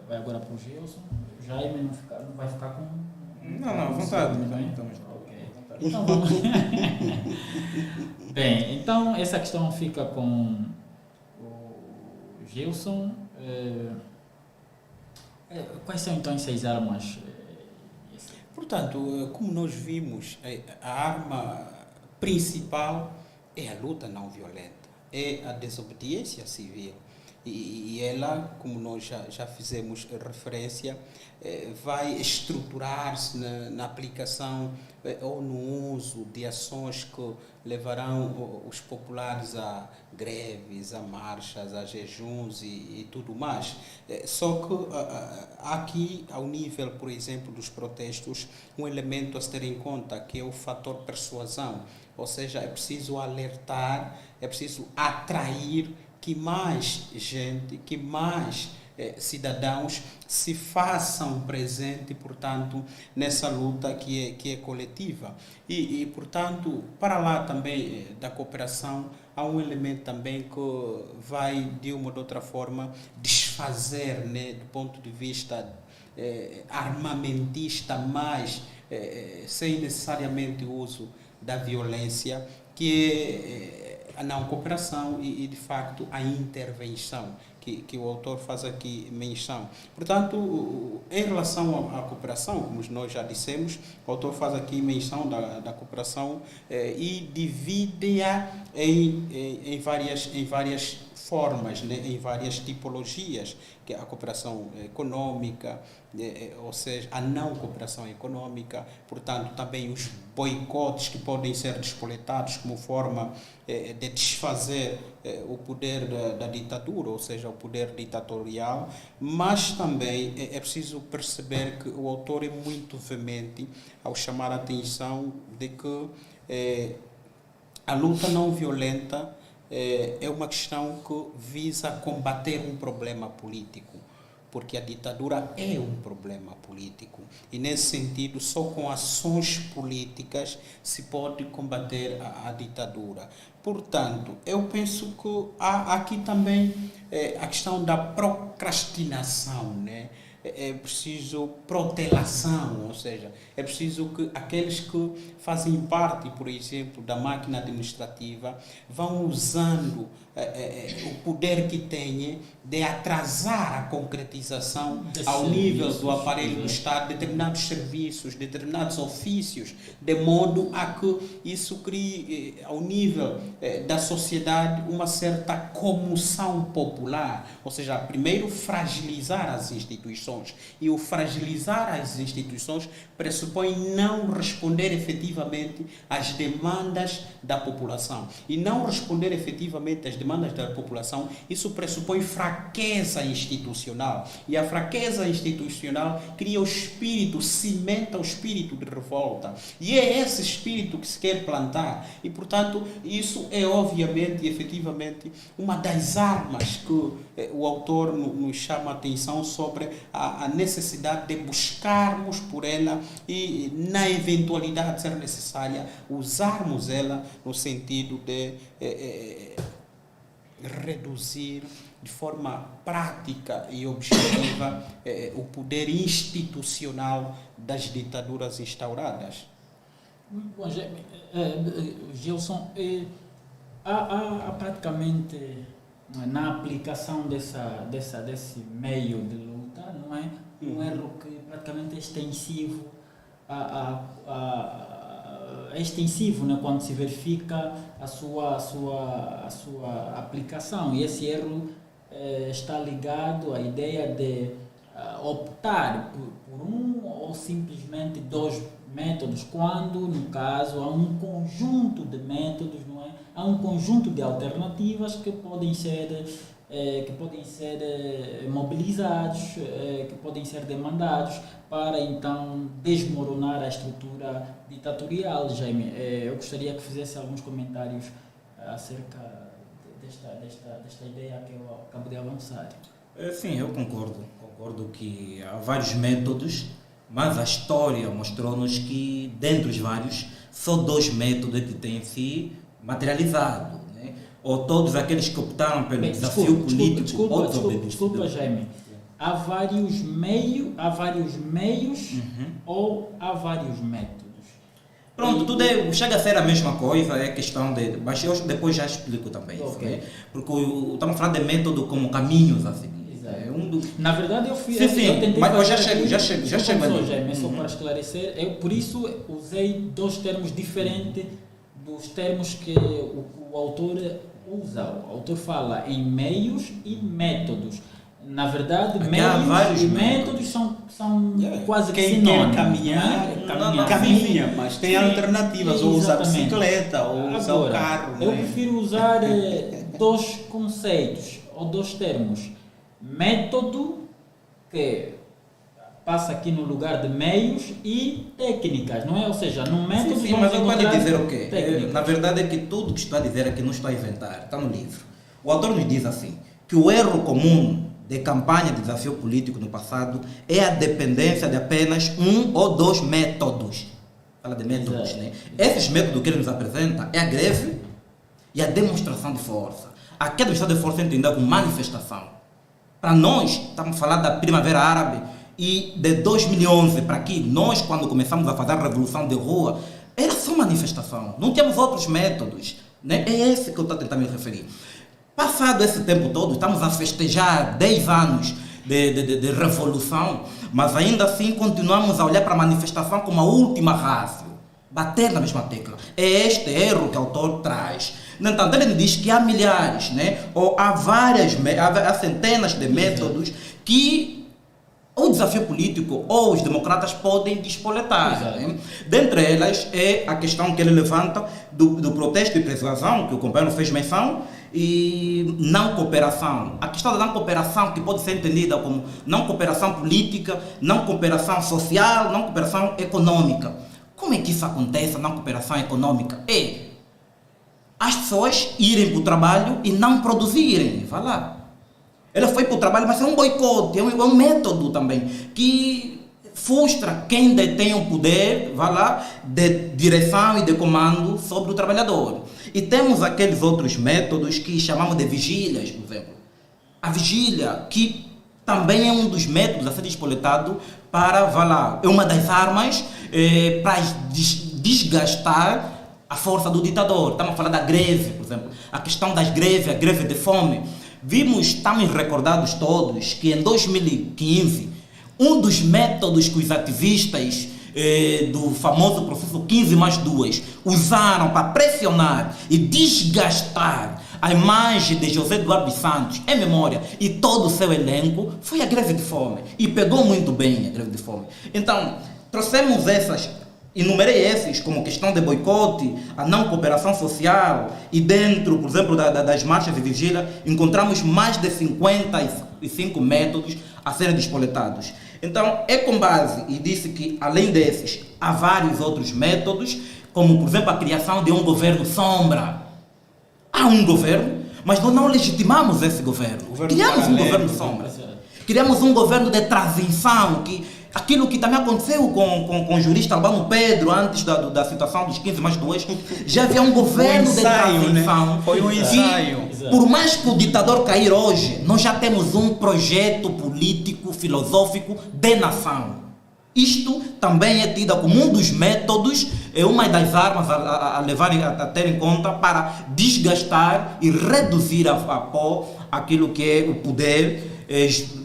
S1: vai agora para o Gilson. Jaime não vai ficar com...
S3: Não, à vontade.
S1: Então vamos. Bem, então essa questão fica com o Gilson. Quais são então essas armas?
S2: Portanto, como nós vimos, a arma principal é a luta não violenta, é a desobediência civil. E ela, como nós já fizemos referência, vai estruturar-se na aplicação ou no uso de ações que levarão os populares a greves, a marchas, a jejuns e tudo mais. Só que aqui, ao nível, por exemplo, dos protestos, um elemento a se ter em conta, que é o fator persuasão. Ou seja, é preciso alertar, é preciso atrair que mais gente, que mais cidadãos se façam presente, portanto, nessa luta que é coletiva. E, portanto, para lá também da cooperação, há um elemento também que vai, de uma ou de outra forma, desfazer, né, do ponto de vista armamentista, mas sem necessariamente o uso da violência, que é a não cooperação e de facto, a intervenção, que o autor faz aqui menção. Portanto, em relação à cooperação, como nós já dissemos, o autor faz aqui menção da cooperação e divide-a em várias formas, né, em várias tipologias, que é a cooperação econômica, ou seja, a não cooperação econômica, portanto, também os boicotes que podem ser despoletados como forma de desfazer o poder da ditadura, ou seja, o poder ditatorial, mas também é preciso perceber que o autor é muito veemente ao chamar a atenção de que a luta não violenta é uma questão que visa combater um problema político, porque a ditadura é um problema político e, nesse sentido, só com ações políticas se pode combater a ditadura. Portanto, eu penso que há aqui também a questão da procrastinação, né? É preciso protelação, ou seja, é preciso que aqueles que fazem parte, por exemplo, da máquina administrativa vão usando o poder que têm de atrasar a concretização ao nível do aparelho do Estado, determinados serviços, determinados ofícios, de modo a que isso crie, ao nível da sociedade, uma certa comoção popular, ou seja, primeiro fragilizar as instituições, e o fragilizar as instituições pressupõe não responder efetivamente às demandas da população, e não responder efetivamente às demandas da população, isso pressupõe fraqueza institucional, e a fraqueza institucional cria o espírito, cimenta o espírito de revolta, e é esse espírito que se quer plantar, e portanto isso é obviamente e efetivamente uma das armas que o autor nos chama a atenção sobre a necessidade de buscarmos por ela e, na eventualidade de ser necessária, usarmos ela no sentido de reduzir de forma prática e objetiva o poder institucional das ditaduras instauradas.
S1: Bom, Gilson, há praticamente, na aplicação desse meio de luta, não é? Um erro que praticamente é extensivo, é extensivo, né, quando se verifica a sua aplicação, e esse erro está ligado à ideia de optar por um ou simplesmente dois métodos, quando, no caso, há um conjunto de métodos, não é? Há um conjunto de alternativas que podem ser mobilizados, que podem ser demandados para então desmoronar a estrutura ditatorial. Jaime, eu gostaria que fizesse alguns comentários acerca desta ideia que eu acabo de avançar.
S3: Sim, eu concordo que há vários métodos, mas a história mostrou-nos que, dentre os vários, só 2 métodos que têm se materializado, né? Ou todos aqueles que optaram pelo desafio político.
S1: Desculpa, Jaime. Há vários meios ou há vários métodos?
S3: Pronto, tudo chega a ser a mesma coisa, é questão de... Mas eu depois já explico também isso, né? Porque estamos falando de método como caminhos a seguir.
S1: Na verdade, eu fui...
S3: Sim, mas eu já chego ali.
S1: Jaime, só para esclarecer, eu por isso usei 2 termos diferentes dos termos que o autor usa. O autor fala em meios e métodos. Na verdade, meios e métodos são quase que sinônimos.
S2: Quem caminha, mas tem alternativas, ou usa a bicicleta, ou usa o carro.
S1: Eu prefiro usar 2 conceitos, ou 2 termos. Método, que passa aqui no lugar de meios, e técnicas, não é? Ou seja, no método...
S3: Sim, mas eu quero dizer o quê? Na verdade é que tudo que estou a dizer aqui não estou a inventar, está no livro. O autor nos diz assim, que o erro comum de campanha de desafio político no passado é a dependência de apenas 1 ou 2 métodos. Fala de métodos, né? Esses métodos que ele nos apresenta é a greve e a demonstração de força. Aqui a demonstração de força é entendida como manifestação. Para nós, estamos falando da Primavera Árabe, e de 2011 para aqui, nós, quando começamos a fazer a revolução de rua, Era só manifestação, não tínhamos outros métodos, né? É esse que eu estou tentando me referir. Passado esse tempo todo, estamos a festejar 10 anos de revolução, mas ainda assim continuamos a olhar para a manifestação como a última rácio, bater na mesma tecla. É este erro que o autor traz. No entanto, ele diz que há milhares, né? Ou há há centenas de métodos que o desafio político ou os democratas podem despoletar. Né? Dentre elas é a questão que ele levanta do protesto e persuasão, que o companheiro fez menção, e não cooperação. A questão da não cooperação, que pode ser entendida como não cooperação política, não cooperação social, não cooperação econômica. Como é que isso acontece, a não cooperação econômica? É as pessoas irem para o trabalho e não produzirem. Vai lá. Ela foi para o trabalho, mas é um boicote, é um método também, que frustra quem detém o poder, vai lá, de direção e de comando sobre o trabalhador. E temos aqueles outros métodos que chamamos de vigílias, por exemplo. A vigília, que também é um dos métodos a ser despoletado para, vai lá, é uma das armas para desgastar a força do ditador. Estamos a falar da greve, por exemplo. A questão das greves, a greve de fome. Estamos recordados todos que em 2015, um dos métodos que os ativistas do famoso processo 15+2 usaram para pressionar e desgastar a imagem de José Eduardo dos Santos em memória e todo o seu elenco foi a greve de fome. E pegou muito bem a greve de fome. Então, trouxemos enumerei esses como questão de boicote, a não cooperação social, e dentro, por exemplo, das marchas de vigília, encontramos mais de 55 métodos a serem despoletados. Então, é com base, e disse que além desses, há vários outros métodos, como, por exemplo, a criação de um governo sombra. Há um governo, mas nós não legitimamos esse governo. Criamos um governo sombra. Criamos um governo de transição, aquilo que também aconteceu com o jurista Albano Pedro, antes da situação dos 15+2, já havia um governo de transição.
S2: Né? Foi um ensaio.
S3: Por mais que o ditador cair hoje, nós já temos um projeto político, filosófico de nação. Isto também é tido como um dos métodos, uma das armas a ter em conta para desgastar e reduzir a pó aquilo que é o poder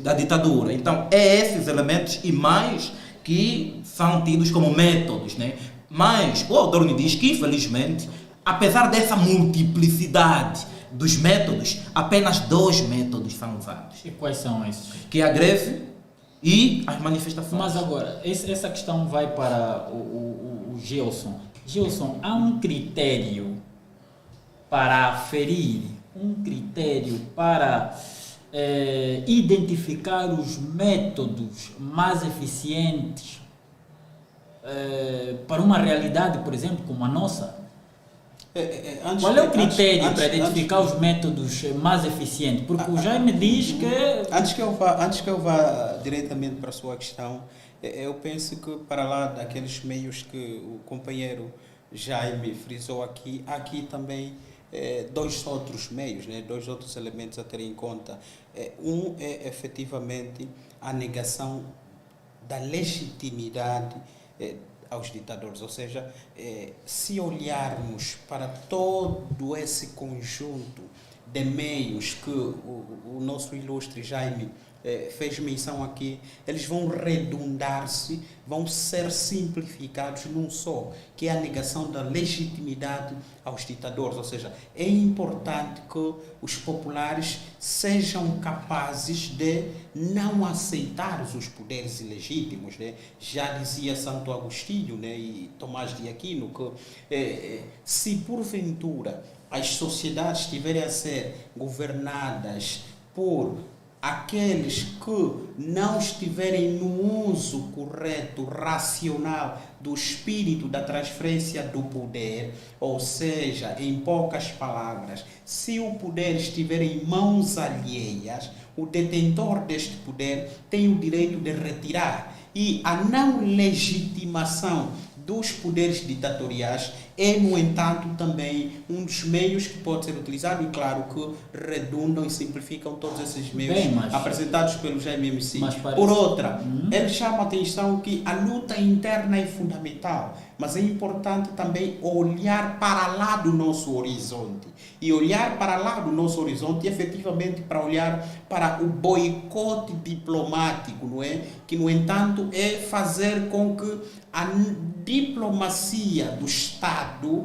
S3: da ditadura. Então, é esses elementos e mais que são tidos como métodos, né? Mas o autor me diz que, infelizmente, apesar dessa multiplicidade dos métodos, apenas 2 métodos são usados.
S1: E quais são esses?
S3: Que é a greve e as manifestações.
S1: Mas agora, essa questão vai para o Gilson. Gilson, há um critério para aferir, um critério para identificar os métodos mais eficientes para uma realidade, por exemplo, como a nossa? Qual é o critério para identificar os métodos mais eficientes? Porque o Jaime diz que...
S2: Antes que eu vá diretamente para a sua questão, eu penso que para lá daqueles meios que o companheiro Jaime frisou aqui, há aqui também 2 outros meios, né? 2 outros elementos a ter em conta. Um é efetivamente a negação da legitimidade aos ditadores, ou seja, se olharmos para todo esse conjunto de meios que o nosso ilustre Jaime fez menção aqui, eles vão redundar-se, vão ser simplificados num só, que é a negação da legitimidade aos ditadores. Ou seja, é importante que os populares sejam capazes de não aceitar os poderes ilegítimos, né? Já dizia Santo Agostinho, né, e Tomás de Aquino que se porventura as sociedades estiverem a ser governadas por aqueles que não estiverem no uso correto, racional do espírito da transferência do poder, ou seja, em poucas palavras, se o poder estiver em mãos alheias, o detentor deste poder tem o direito de retirar. E a não legitimação dos poderes ditatoriais é, no entanto, também um dos meios que pode ser utilizado e, claro, que redundam e simplificam todos esses meios apresentados pelo GMMC. Por outra, ele chama a atenção que a luta interna é fundamental, mas é importante também olhar para lá do nosso horizonte. E olhar para lá do nosso horizonte, efetivamente, para olhar para o boicote diplomático, não é? Que, no entanto, é fazer com que a diplomacia do Estado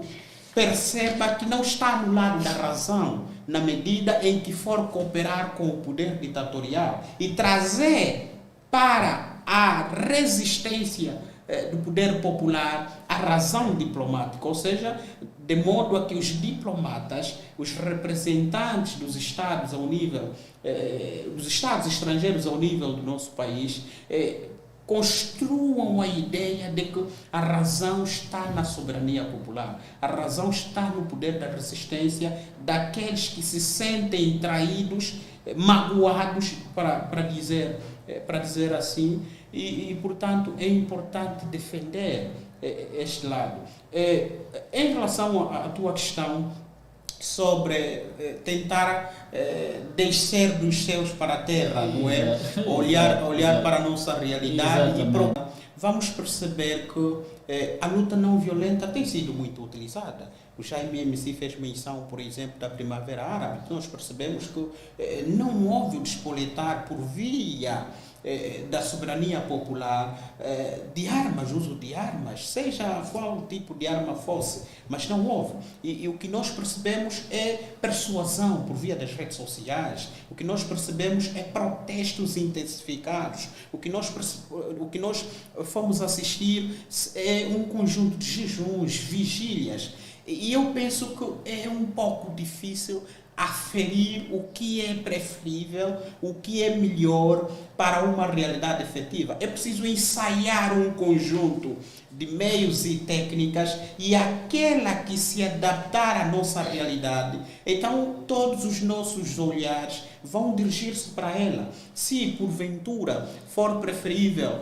S2: perceba que não está no lado da razão, na medida em que for cooperar com o poder ditatorial e trazer para a resistência do poder popular a razão diplomática, ou seja, de modo a que os diplomatas, os representantes dos Estados ao nível, dos Estados estrangeiros ao nível do nosso país, construam a ideia de que a razão está na soberania popular, a razão está no poder da resistência daqueles que se sentem traídos, magoados, para dizer assim, e, portanto, é importante defender este lado. Em relação à tua questão sobre tentar descer dos céus para a terra, não é? Olhar para a nossa realidade. Vamos perceber que a luta não violenta tem sido muito utilizada. O GMMC fez menção, por exemplo, da Primavera Árabe. Nós percebemos que não houve o despoletar por via da soberania popular de armas, uso de armas, seja qual tipo de arma fosse, mas não houve. E o que nós percebemos é persuasão por via das redes sociais, o que nós percebemos é protestos intensificados, o que nós fomos assistir é um conjunto de jejuns, vigílias, e eu penso que é um pouco difícil aferir o que é preferível, o que é melhor para uma realidade efetiva. É preciso ensaiar um conjunto de meios e técnicas e aquela que se adaptar à nossa realidade. Então, todos os nossos olhares vão dirigir-se para ela. Se, porventura, for preferível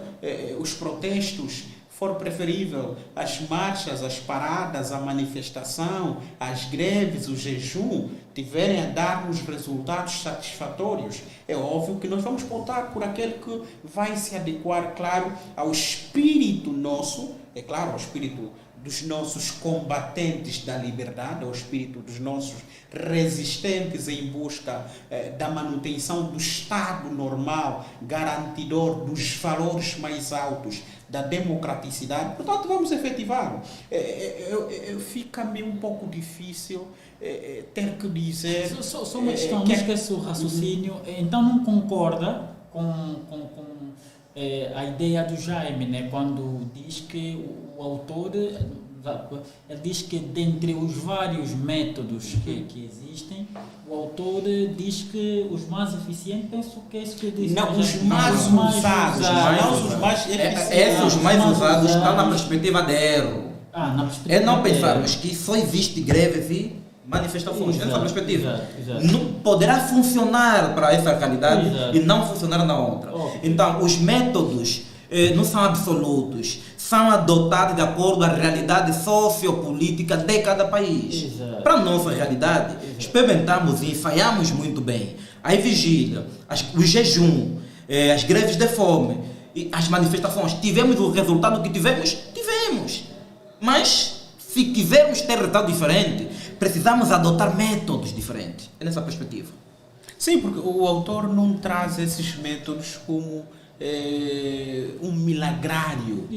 S2: os protestos, for preferível as marchas, as paradas, a manifestação, as greves, o jejum, tiverem a dar-nos resultados satisfatórios, é óbvio que nós vamos votar por aquele que vai se adequar, claro, ao espírito nosso, é claro, ao espírito dos nossos combatentes da liberdade, ao espírito dos nossos resistentes em busca da manutenção do Estado normal, garantidor dos valores mais altos, da democraticidade. Portanto, vamos efetivar. Fica-me um pouco difícil ter que dizer...
S1: Só uma questão, não esquece o raciocínio. Então, não concorda com a ideia do Jaime, né? Quando diz que o autor... Ele diz que dentre os vários métodos que existem, o autor diz que os mais eficientes, penso que é isso que diz.
S2: Não, os mais usados, não os mais eficientes.
S3: Os mais usados estão na perspectiva de erro.
S1: Na perspectiva
S3: é não pensarmos que só existe greves e manifestações. Nessa perspectiva. Não poderá funcionar para essa realidade e não funcionar na outra. Então, os métodos não são absolutos, são adotados de acordo com a realidade sociopolítica de cada país. Para a nossa realidade, experimentamos e ensaiamos muito bem. Aí vigília, o jejum, as greves de fome, as manifestações. Tivemos o resultado que tivemos? Tivemos. Mas, se quisermos ter resultado diferente, precisamos adotar métodos diferentes. É nessa perspectiva.
S2: Sim, porque o autor não traz esses métodos como um milagrário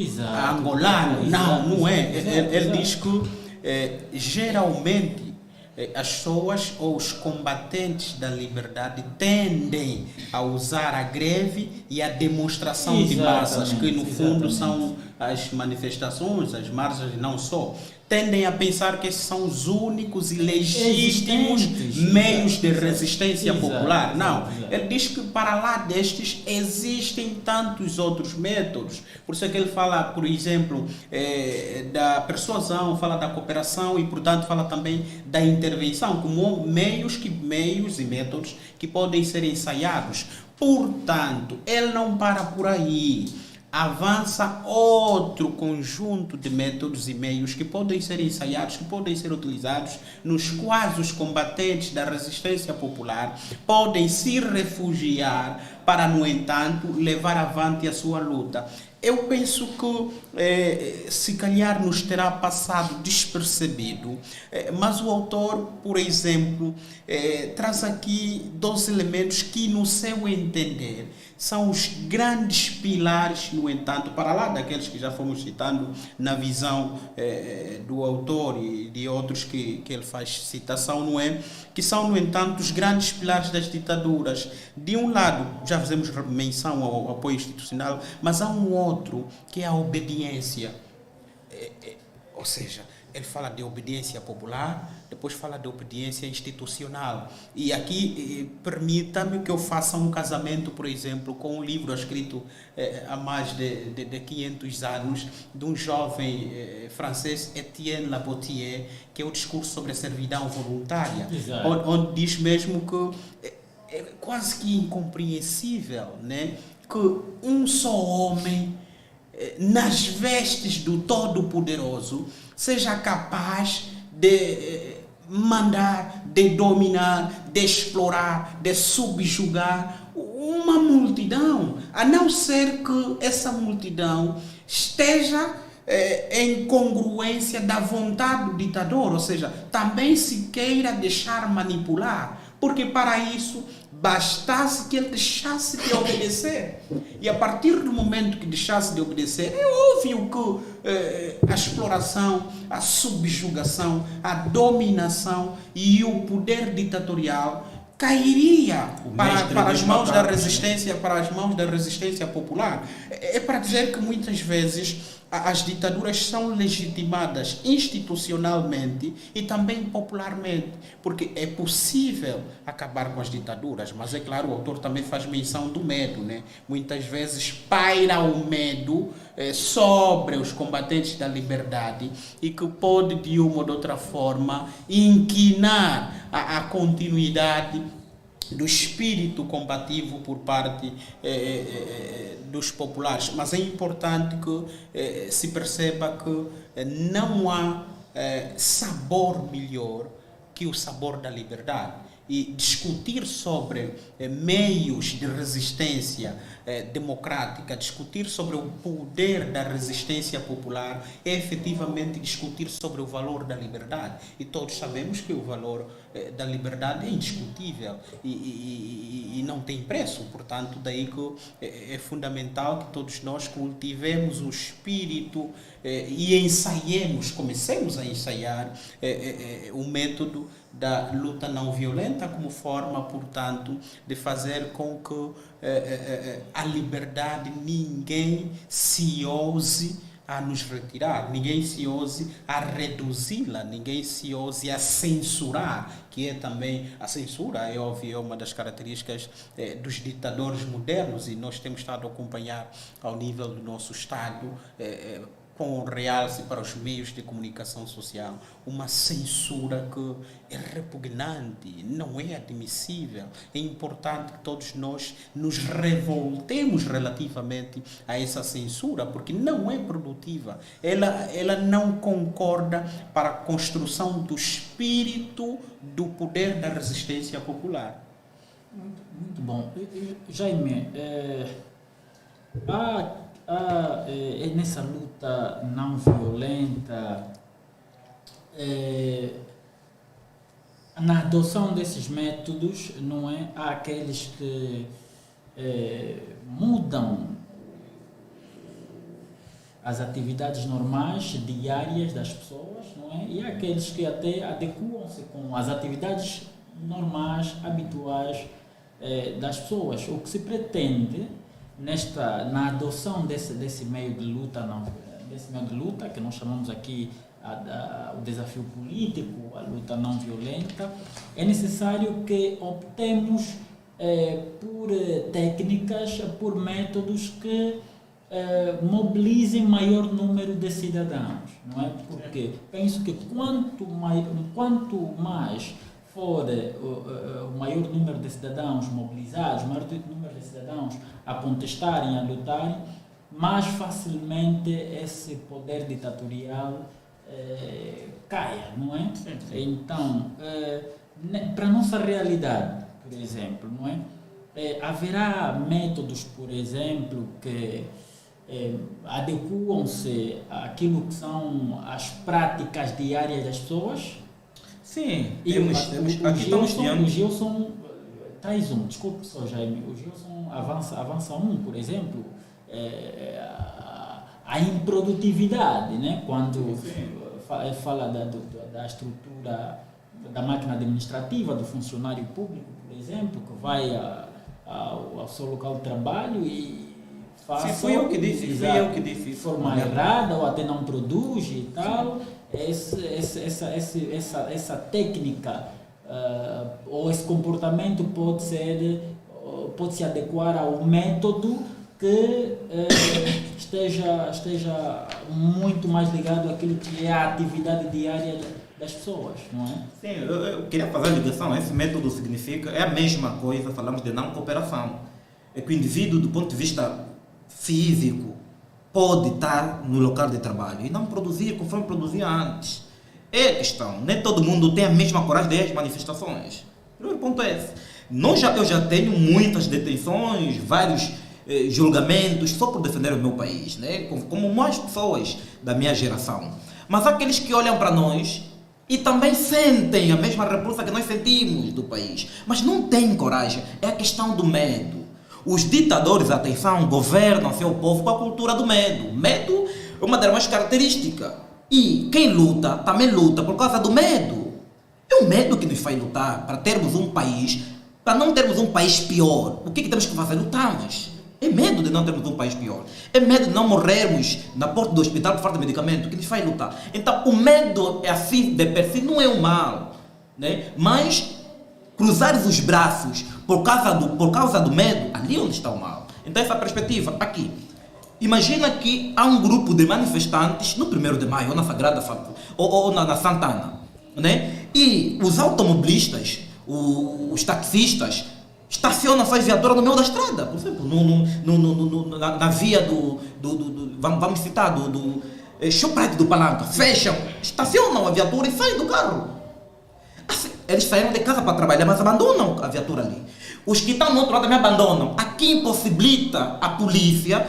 S2: angolano. Não é. Ele diz que geralmente as pessoas ou os combatentes da liberdade tendem a usar a greve e a demonstração de massas, que no fundo são as manifestações, as marchas e não só. Tendem a pensar que esses são os únicos e legítimos meios de resistência popular. Não, ele diz que para lá destes existem tantos outros métodos. Por isso é que ele fala, por exemplo, da persuasão, fala da cooperação e, portanto, fala também da intervenção, como meios e métodos que podem ser ensaiados. Portanto, ele não para por aí. avança outro conjunto de métodos e meios que podem ser ensaiados, que podem ser utilizados, nos quais os combatentes da resistência popular podem se refugiar para, no entanto, levar avante a sua luta. Eu penso que se calhar nos terá passado despercebido, mas o autor, por exemplo, traz aqui 2 elementos que, no seu entender, são os grandes pilares, no entanto, para lá daqueles que já fomos citando na visão do autor e de outros que ele faz citação, não é? Que são, no entanto, os grandes pilares das ditaduras. De um lado, já fizemos menção ao apoio institucional, mas há um outro, que é a obediência. Ou seja, ele fala de obediência popular, depois fala de obediência institucional. E aqui, permita-me que eu faça um casamento, por exemplo, com um livro escrito há mais de 500 anos, de um jovem francês, Etienne Labotier, que é o discurso sobre a servidão voluntária, onde diz mesmo que é quase que incompreensível, né, que um só homem, nas vestes do Todo-Poderoso, seja capaz de mandar, de dominar, de explorar, de subjugar uma multidão, a não ser que essa multidão esteja em congruência da vontade do ditador, ou seja, também se queira deixar manipular, porque para isso bastasse que ele deixasse de obedecer. E a partir do momento que deixasse de obedecer, é óbvio que a exploração, a subjugação, a dominação e o poder ditatorial cairia para as mãos da resistência, para as mãos da resistência popular. É para dizer que muitas vezes as ditaduras são legitimadas institucionalmente e também popularmente, porque é possível acabar com as ditaduras, mas é claro, o autor também faz menção do medo, né? Muitas vezes paira o medo sobre os combatentes da liberdade e que pode, de uma ou de outra forma, inquinar a continuidade do espírito combativo por parte dos populares. Mas é importante que se perceba que não há sabor melhor que o sabor da liberdade. E discutir sobre meios de resistência democrática, discutir sobre o poder da resistência popular, é efetivamente discutir sobre o valor da liberdade. E todos sabemos que o valor da liberdade é indiscutível e não tem preço. Portanto, daí que é fundamental que todos nós cultivemos o espírito e ensaiemos, comecemos a ensaiar o método da luta não violenta como forma, portanto, de fazer com que a liberdade ninguém se ouse a nos retirar, ninguém se ouse a reduzi-la, ninguém se ouse a censurar, que é também a censura, é óbvio, é uma das características dos ditadores modernos, e nós temos estado a acompanhar ao nível do nosso Estado, com realce para os meios de comunicação social, uma censura que é repugnante, não é admissível. É importante que todos nós nos revoltemos relativamente a essa censura, porque não é produtiva. Ela não concorda para a construção do espírito do poder da resistência popular.
S1: Muito bom. Jaime, nessa luta não violenta, na adoção desses métodos, não é? Há aqueles que mudam as atividades normais, diárias das pessoas, não é? E há aqueles que até adequam-se com as atividades normais, habituais das pessoas. O que se pretende na adoção desse meio de luta, que nós chamamos aqui o desafio político, a luta não violenta, é necessário que optemos por técnicas, por métodos que mobilizem maior número de cidadãos, não é? Porque penso que quanto mais for o maior número de cidadãos mobilizados, o maior número de cidadãos a contestarem, a lutarem, mais facilmente esse poder ditatorial caia, não é? Então, para a nossa realidade, por exemplo, não é? Haverá métodos, por exemplo, que adequam-se àquilo que são as práticas diárias das pessoas?
S3: Sim,
S1: E
S3: aqui estamos
S1: o
S3: diante.
S1: Gilson traz desculpe só, Jaime, o Gilson avança por exemplo, a improdutividade, né? Quando fala da estrutura da máquina administrativa do funcionário público, por exemplo, que vai ao seu local de trabalho e faz
S3: Sim, fui eu que disse
S1: de forma errada ou até não produz e tal. Essa técnica ou esse comportamento pode se adequar ao método que esteja muito mais ligado àquilo que é a atividade diária das pessoas, não é?
S3: Sim, eu queria fazer a ligação. Esse método significa, é a mesma coisa, falamos de não cooperação. É que o indivíduo, do ponto de vista físico, pode estar no local de trabalho e não produzir conforme produzia antes. É a questão. Nem todo mundo tem a mesma coragem das manifestações. O primeiro ponto é esse. Eu já tenho muitas detenções, vários julgamentos só por defender o meu país, né? Como mais pessoas da minha geração. Mas há aqueles que olham para nós e também sentem a mesma repulsa que nós sentimos do país, mas não têm coragem. É a questão do medo. Os ditadores, atenção, governam seu povo com a cultura do medo. Medo é uma das mais características. E quem luta, também luta por causa do medo. É o medo que nos faz lutar para termos um país, para não termos um país pior. O que temos que fazer? Lutamos. É medo de não termos um país pior. É medo de não morrermos na porta do hospital por falta de medicamento que nos faz lutar. Então, o medo é assim, de per si, não é um mal, né? Mas cruzar os braços por causa do medo, ali onde está o mal. Então, essa perspectiva aqui. Imagina que há um grupo de manifestantes no 1º de maio, ou na Sagrada Família, ou na Santana, né? E os automobilistas, os taxistas, estacionam suas viaturas no meio da estrada, por exemplo, na via vamos citar, do Shoprite do Palanca, fecham, estacionam a viatura e saem do carro. Assim, eles saíram de casa para trabalhar, mas abandonam a viatura ali. Os que estão no outro lado também abandonam. Aqui impossibilita a polícia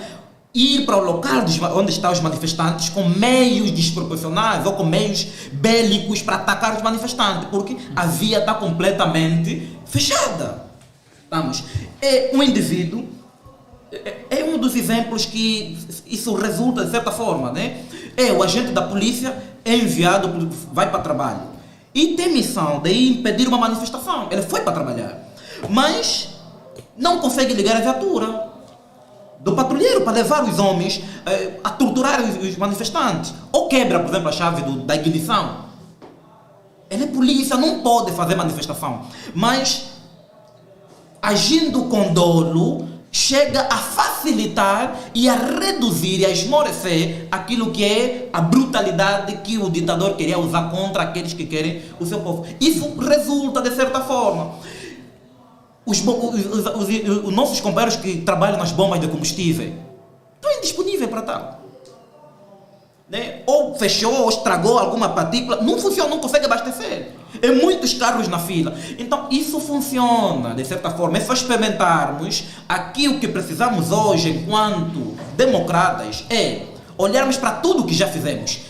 S3: ir para o local onde estão os manifestantes com meios desproporcionais ou com meios bélicos para atacar os manifestantes, porque a via está completamente fechada. Um indivíduo é um dos exemplos que isso resulta de certa forma, né? O agente da polícia é enviado, vai para trabalho e tem missão de impedir uma manifestação. Ele foi para trabalhar, mas não consegue ligar a viatura do patrulheiro para levar os homens a torturar os manifestantes, ou quebra, por exemplo, a chave da ignição. Ele é polícia, não pode fazer manifestação, mas agindo com dolo, chega a facilitar e a reduzir e a esmorecer aquilo que é a brutalidade que o ditador queria usar contra aqueles que querem o seu povo. Isso resulta, de certa forma. Os nossos companheiros que trabalham nas bombas de combustível estão indisponíveis para tal. Né? Ou fechou, ou estragou alguma partícula, não funciona, não consegue abastecer. É muitos carros na fila. Então isso funciona, de certa forma. É só experimentarmos. Aqui o que precisamos hoje, enquanto democratas, é olharmos para tudo o que já fizemos.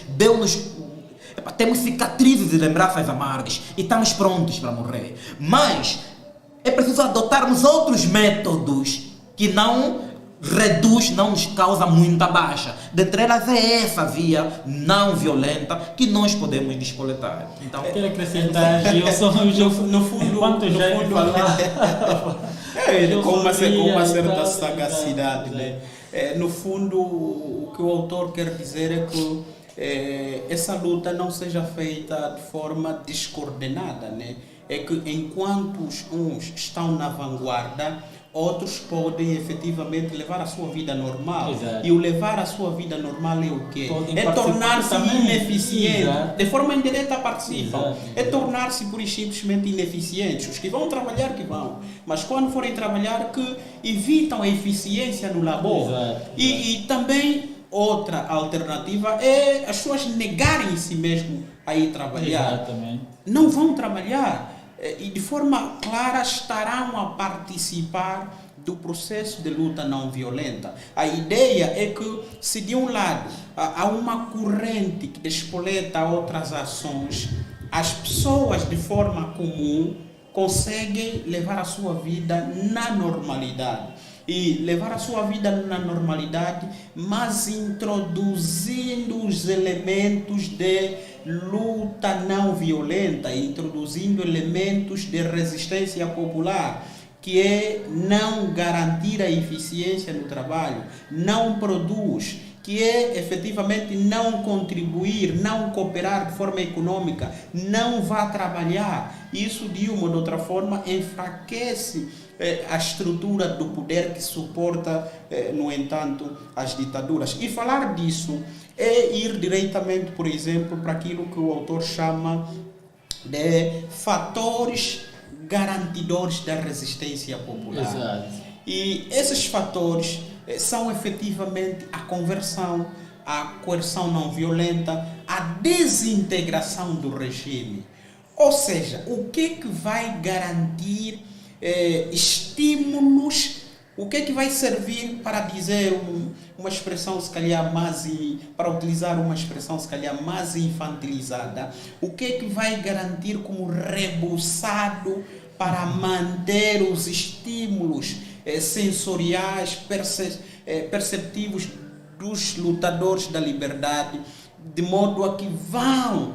S3: Temos cicatrizes e lembranças amargas e estamos prontos para morrer. Mas é preciso adotarmos outros métodos que não reduz, não nos causa muita baixa. Dentre elas é essa via não violenta que nós podemos despoletar. Então,
S1: quero acrescentar, Gilson,
S2: no fundo, com uma certa sagacidade, né? No fundo, o que o autor quer dizer é que essa luta não seja feita de forma descoordenada, né? É que enquanto uns estão na vanguarda, outros podem efetivamente levar a sua vida normal.
S1: Exato.
S2: E o levar a sua vida normal é o quê?
S1: Podem
S2: É
S1: participar
S2: tornar-se
S1: também.
S2: ineficiente.
S1: Exato.
S2: De forma indireta participam.
S1: Exato.
S2: É tornar-se pura e simplesmente ineficientes. Os que vão trabalhar que vão. Mas quando forem trabalhar que evitam a eficiência no labor.
S1: Exato.
S2: E também outra alternativa é as pessoas negarem si mesmo a ir trabalhar.
S1: Exatamente.
S2: Não vão trabalhar e de forma clara estarão a participar do processo de luta não violenta. A ideia é que, se de um lado há uma corrente que despoleta outras ações, as pessoas de forma comum conseguem levar a sua vida na normalidade. E levar a sua vida na normalidade, mas introduzindo os elementos de luta não violenta, introduzindo elementos de resistência popular, que é não garantir a eficiência no trabalho, não produz, que é efetivamente não contribuir, não cooperar de forma econômica, não vá trabalhar. Isso, de uma ou de outra forma, enfraquece a estrutura do poder que suporta, no entanto, as ditaduras. E falar disso é ir diretamente, por exemplo, para aquilo que o autor chama de fatores garantidores da resistência popular.
S1: Exato.
S2: E esses fatores são efetivamente a conversão, a coerção não violenta, a desintegração do regime. Ou seja, o que vai garantir estímulos, o que vai servir para dizer uma expressão se calhar mais, para utilizar uma expressão se calhar mais infantilizada, o que vai garantir como rebuçado para manter os estímulos sensoriais, perceptivos dos lutadores da liberdade, de modo a que vão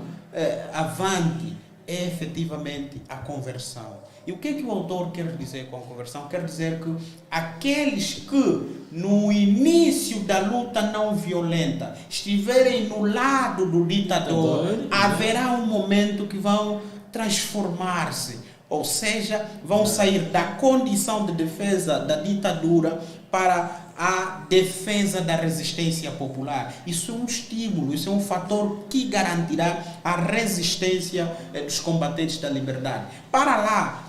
S2: avante, é efetivamente a conversão. E o que o autor quer dizer com a conversão? Quer dizer que aqueles que no início da luta não violenta estiverem no lado do ditador, haverá um momento que vão transformar-se, ou seja, vão sair da condição de defesa da ditadura para a defesa da resistência popular. Isso é um estímulo, isso é um fator que garantirá a resistência dos combatentes da liberdade. Para lá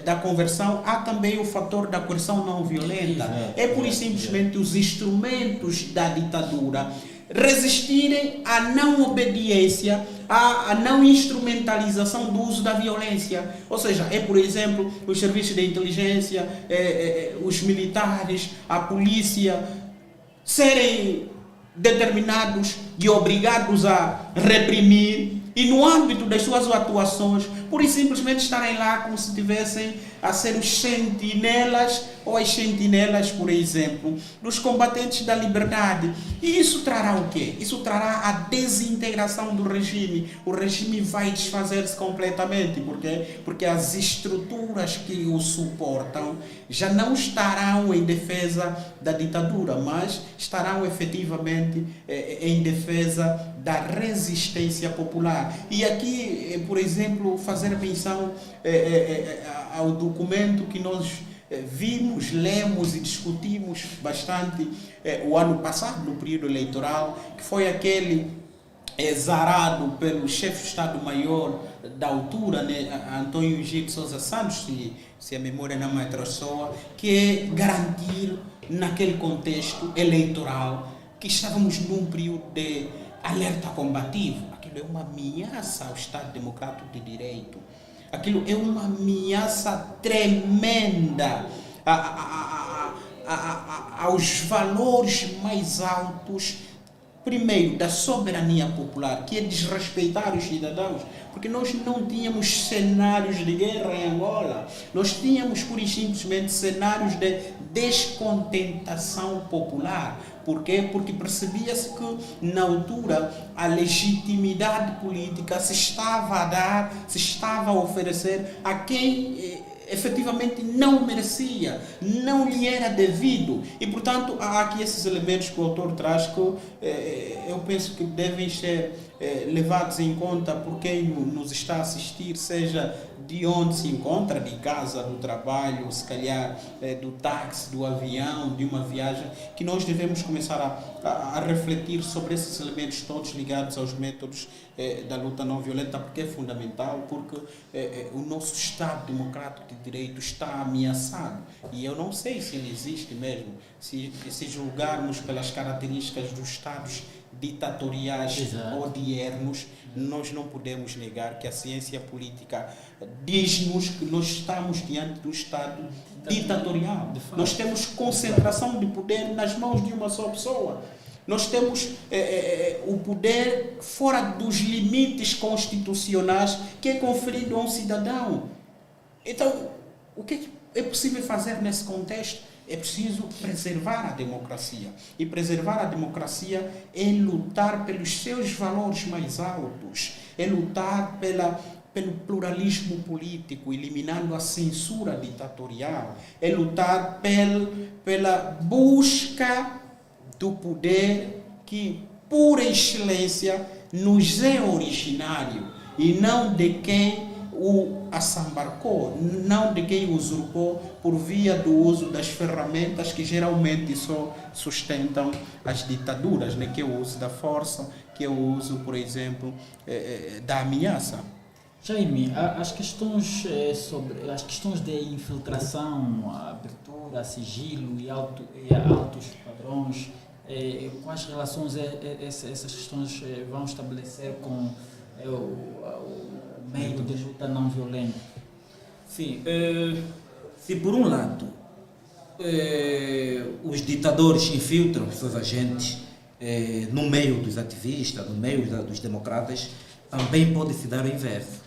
S2: da conversão, há também o fator da coerção não violenta. É pura e simplesmente os instrumentos da ditadura resistirem à não obediência, à não instrumentalização do uso da violência. Ou seja, é, por exemplo, os serviços de inteligência, os militares, a polícia serem determinados e obrigados a reprimir, e no âmbito das suas atuações, por simplesmente estarem lá como se tivessem a ser os sentinelas ou as sentinelas, por exemplo, dos combatentes da liberdade. E isso trará o quê? Isso trará a desintegração do regime. O regime vai desfazer-se completamente. Por quê? Porque as estruturas que o suportam já não estarão em defesa da ditadura, mas estarão efetivamente em defesa da resistência popular. E aqui, por exemplo, fazer menção ao documento que nós vimos, lemos e discutimos bastante o ano passado, no período eleitoral, que foi aquele exarado pelo chefe de Estado-Maior da altura, né, Antônio Gil de Sousa Santos, se a memória não me atrassoa, que é garantir, naquele contexto eleitoral, que estávamos num período de alerta combativo. Aquilo é uma ameaça ao Estado Democrático de Direito. Aquilo é uma ameaça tremenda aos valores mais altos, primeiro, da soberania popular, que é desrespeitar os cidadãos, porque nós não tínhamos cenários de guerra em Angola, nós tínhamos, pura e simplesmente, cenários de descontentação popular. Por quê? Porque percebia-se que, na altura, a legitimidade política se estava a dar, se estava a oferecer a quem efetivamente não merecia, não lhe era devido. E, portanto, há aqui esses elementos que o autor traz que eu penso que devem ser levados em conta por quem nos está a assistir, seja de onde se encontra, de casa, do trabalho, se calhar do táxi, do avião, de uma viagem, que nós devemos começar a refletir sobre esses elementos todos ligados aos métodos da luta não violenta, porque é fundamental, porque o nosso Estado democrático de direito está ameaçado. E eu não sei se ele existe mesmo, se julgarmos pelas características dos Estados ditatoriais
S1: Exato.
S2: odiernos, nós não podemos negar que a ciência política diz-nos que nós estamos diante do Estado ditatorial. Nós temos concentração de poder nas mãos de uma só pessoa. Nós temos o poder fora dos limites constitucionais que é conferido a um cidadão. Então, o que é possível fazer nesse contexto? É preciso preservar a democracia. E preservar a democracia é lutar pelos seus valores mais altos, é lutar pelo pluralismo político, eliminando a censura ditatorial, é lutar pela busca do poder que, por excelência, nos é originário e não de quem o assambarcou, não de quem o usurpou por via do uso das ferramentas que geralmente só sustentam as ditaduras, né? Que é o uso da força, que é o uso, por exemplo, da ameaça.
S1: Jaime, as questões de infiltração, abertura, sigilo e altos padrões, quais relações essas questões vão estabelecer com o meio de luta não violenta?
S3: Sim, se por um lado os ditadores infiltram os seus agentes no meio dos ativistas, no meio dos democratas, também pode se dar o inverso.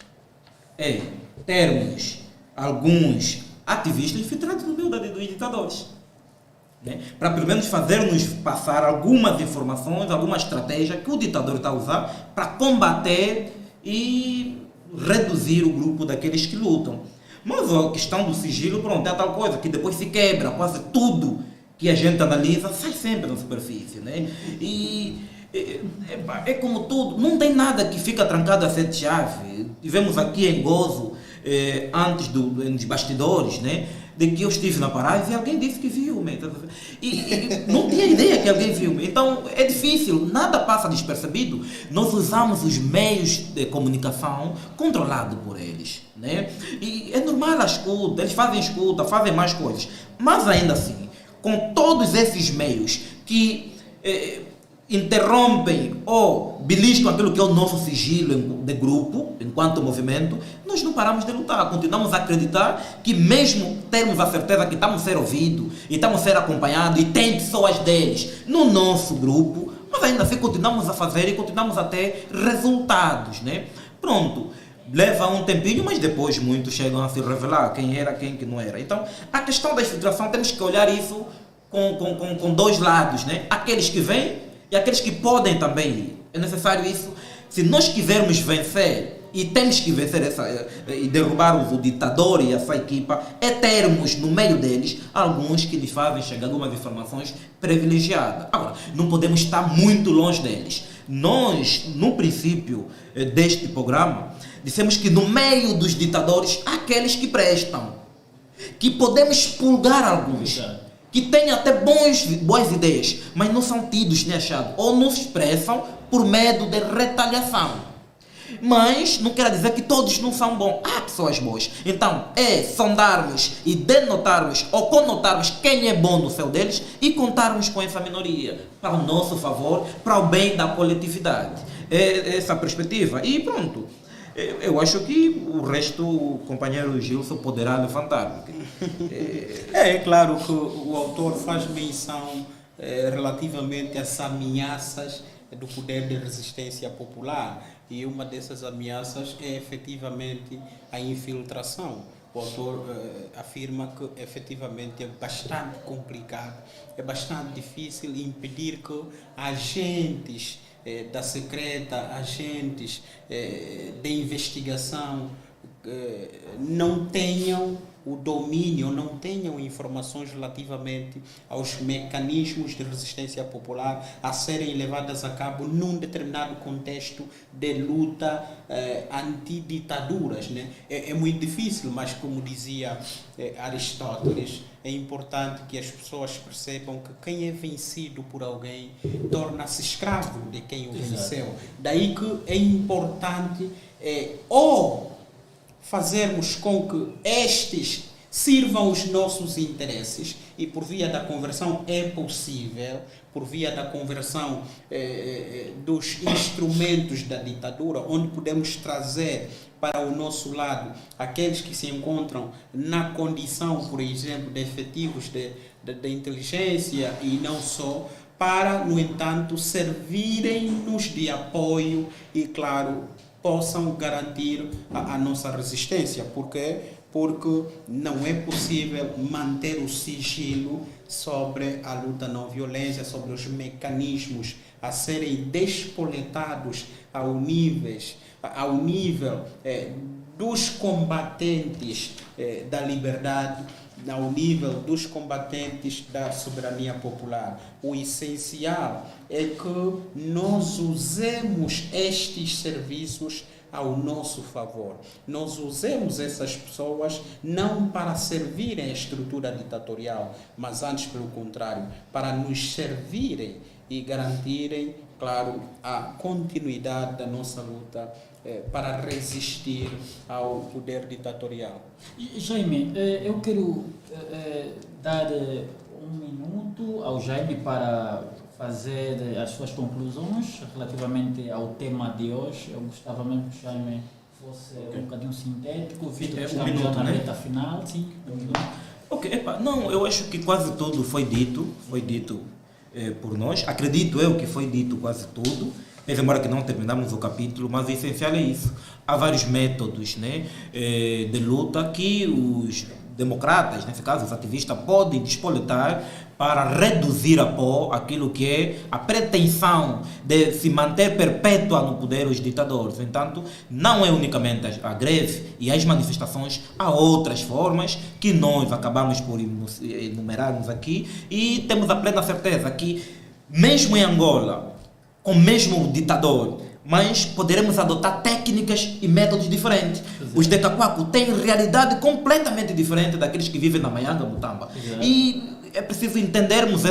S3: Termos alguns ativistas infiltrados no meio dos ditadores, né? Para pelo menos fazer-nos passar algumas informações, alguma estratégia que o ditador está a usar para combater e reduzir o grupo daqueles que lutam. Mas a questão do sigilo, pronto, é tal coisa que depois se quebra, quase tudo que a gente analisa sai sempre na superfície, né? E é como tudo, não tem nada que fica trancado a sete chaves. Tivemos aqui em Gozo, antes dos bastidores, né? De que eu estive na Pará e alguém disse que viu, e não tinha ideia que alguém viu. Então é difícil, nada passa despercebido. Nós usamos os meios de comunicação controlados por eles, né? E é normal a escuta, eles fazem escuta, fazem mais coisas, mas ainda assim, com todos esses meios que interrompem ou beliscam aquilo que é o nosso sigilo de grupo, enquanto movimento, nós não paramos de lutar, continuamos a acreditar que mesmo termos a certeza que estamos a ser ouvidos e estamos a ser acompanhados e tem pessoas deles no nosso grupo, mas ainda assim continuamos a fazer e continuamos a ter resultados, né? Pronto, leva um tempinho, mas depois muitos chegam a se revelar quem era, quem que não era. Então, a questão da infiltração, temos que olhar isso com dois lados, né? Aqueles que vêm e aqueles que podem também ir. É necessário isso. Se nós quisermos vencer, e temos que vencer e derrubar o ditador e essa equipa, é termos no meio deles alguns que lhes fazem chegar algumas informações privilegiadas. Agora, não podemos estar muito longe deles. Nós, no princípio deste programa, dissemos que no meio dos ditadores há aqueles que prestam, que podemos expurgar alguns, que têm até boas ideias, mas não são tidos nem achados, ou não se expressam por medo de retaliação. Mas não quer dizer que todos não são bons. Há pessoas boas. Então, é sondarmos e denotarmos ou conotarmos quem é bom no céu deles e contarmos com essa minoria para o nosso favor, para o bem da coletividade. É essa a perspectiva. E pronto. Eu acho que o resto o companheiro Gilson poderá levantar.
S2: É claro que o autor faz menção relativamente às ameaças do poder de resistência popular, e uma dessas ameaças é efetivamente a infiltração. O autor afirma que efetivamente é bastante complicado, é bastante difícil impedir que agentes da secreta, agentes de investigação não tenham o domínio, não tenham informações relativamente aos mecanismos de resistência popular a serem levadas a cabo num determinado contexto de luta antiditaduras, né? É muito difícil, mas como dizia Aristóteles, é importante que as pessoas percebam que quem é vencido por alguém torna-se escravo de quem o venceu. Daí que é importante ou fazermos com que estes sirvam os nossos interesses, e por via da conversão é possível, por via da conversão dos instrumentos da ditadura, onde podemos trazer para o nosso lado aqueles que se encontram na condição, por exemplo, de efetivos de inteligência e não só, para, no entanto, servirem-nos de apoio e, claro, possam garantir a nossa resistência. Porque não é possível manter o sigilo sobre a luta não violência, sobre os mecanismos a serem despoletados ao nível dos combatentes da liberdade, ao nível dos combatentes da soberania popular. O essencial é que nós usemos estes serviços ao nosso favor. Nós usemos essas pessoas não para servirem a estrutura ditatorial, mas antes, pelo contrário, para nos servirem e garantirem, claro, a continuidade da nossa luta para resistir ao poder ditatorial.
S1: Jaime, eu quero dar um minuto ao Jaime para fazer as suas conclusões relativamente ao tema de hoje. Eu gostava mesmo que o Jaime fosse um bocadinho sintético, visto que estamos já na reta final. Sim,
S3: Não, eu acho que quase tudo foi dito por nós. Acredito eu que foi dito quase tudo, mesmo embora que não terminamos o capítulo, mas o essencial é isso. Há vários métodos, né, de luta que os democratas, nesse caso os ativistas, podem despoletar para reduzir a pó aquilo que é a pretensão de se manter perpétua no poder os ditadores. No entanto, não é unicamente a greve e as manifestações, há outras formas que nós acabamos por enumerarmos aqui, e temos a plena certeza que, mesmo em Angola, com o mesmo ditador, mas poderemos adotar técnicas e métodos diferentes. Exato. Os de Cacoaco têm realidade completamente diferente daqueles que vivem na Maianga, Mutamba. Exato. E é preciso entendermos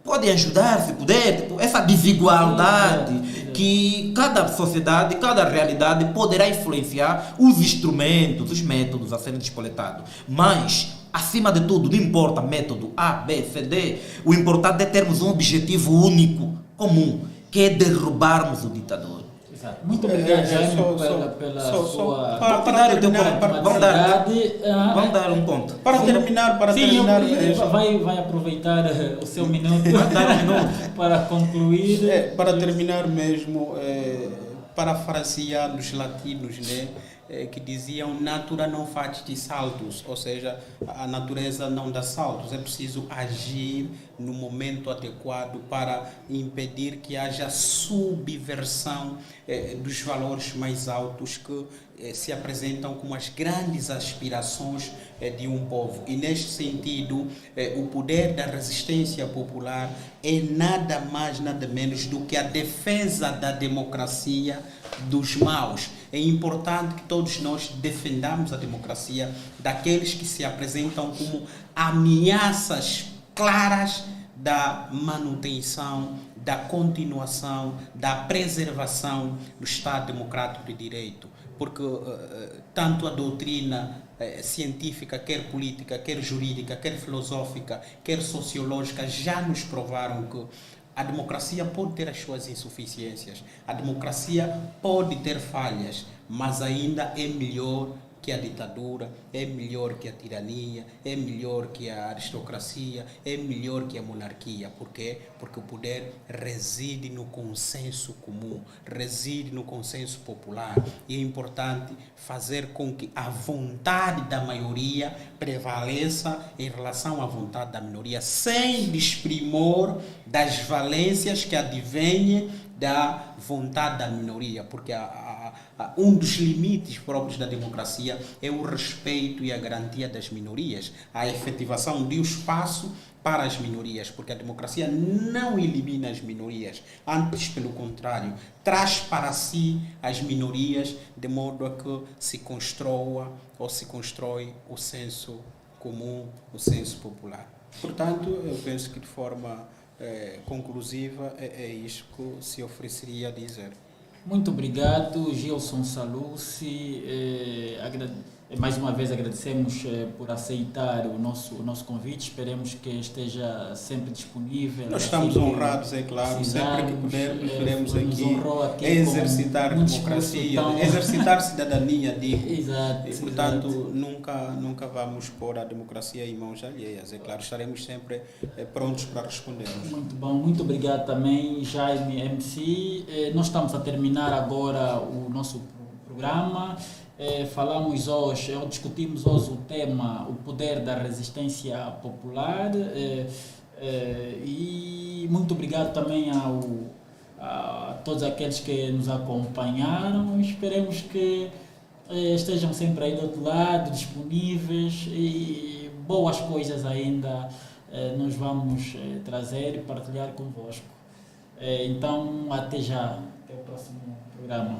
S3: pode ajudar, se puder, essa desigualdade que cada sociedade, cada realidade poderá influenciar os instrumentos, os métodos a serem despoletados. Mas, acima de tudo, não importa método A, B, C, D, o importante é termos um objetivo único, comum, que é derrubarmos o ditador.
S1: Exato. Muito obrigado, Jaime, pela sua...
S3: Para terminar, vamos dar um ponto.
S2: Para terminar...
S1: Vai aproveitar o seu minuto para concluir.
S2: Para terminar mesmo, parafraseando os latinos, né? Que diziam: natura não faz de saltos, ou seja, a natureza não dá saltos. É preciso agir no momento adequado para impedir que haja subversão dos valores mais altos que se apresentam como as grandes aspirações de um povo. E neste sentido, o poder da resistência popular é nada mais, nada menos do que a defesa da democracia dos maus. É importante que todos nós defendamos a democracia daqueles que se apresentam como ameaças claras da manutenção, da continuação, da preservação do Estado Democrático de Direito. Porque tanto a doutrina científica, quer política, quer jurídica, quer filosófica, quer sociológica, já nos provaram que a democracia pode ter as suas insuficiências, a democracia pode ter falhas, mas ainda é melhor que a ditadura, é melhor que a tirania, é melhor que a aristocracia, é melhor que a monarquia. Por quê? Porque o poder reside no consenso comum, reside no consenso popular. E é importante fazer com que a vontade da maioria prevaleça em relação à vontade da minoria, sem desprimor das valências que advêm da vontade da minoria, porque um dos limites próprios da democracia é o respeito e a garantia das minorias, a efetivação de um espaço para as minorias, porque a democracia não elimina as minorias, antes, pelo contrário, traz para si as minorias de modo a que se construa ou se constrói o senso comum, o senso popular. Portanto, eu penso que de forma conclusiva é isto que se ofereceria a dizer.
S1: Muito obrigado, Gilson Salucci. Mais uma vez agradecemos por aceitar o nosso convite. Esperemos que esteja sempre disponível.
S2: Nós estamos honrados, é claro, sempre que pudermos, queremos aqui exercitar a democracia, exercitar cidadania, digo.
S1: Exato,
S2: e, portanto, nunca vamos pôr a democracia em mãos alheias. É claro, estaremos sempre prontos para respondermos.
S1: Muito bom, muito obrigado também, Jaime MC. Nós estamos a terminar agora o nosso programa. Discutimos hoje o tema, o poder da resistência popular, e muito obrigado também a todos aqueles que nos acompanharam. Esperemos que estejam sempre aí do outro lado, disponíveis, e boas coisas ainda nós vamos trazer e partilhar convosco. Então, até já, até o próximo programa.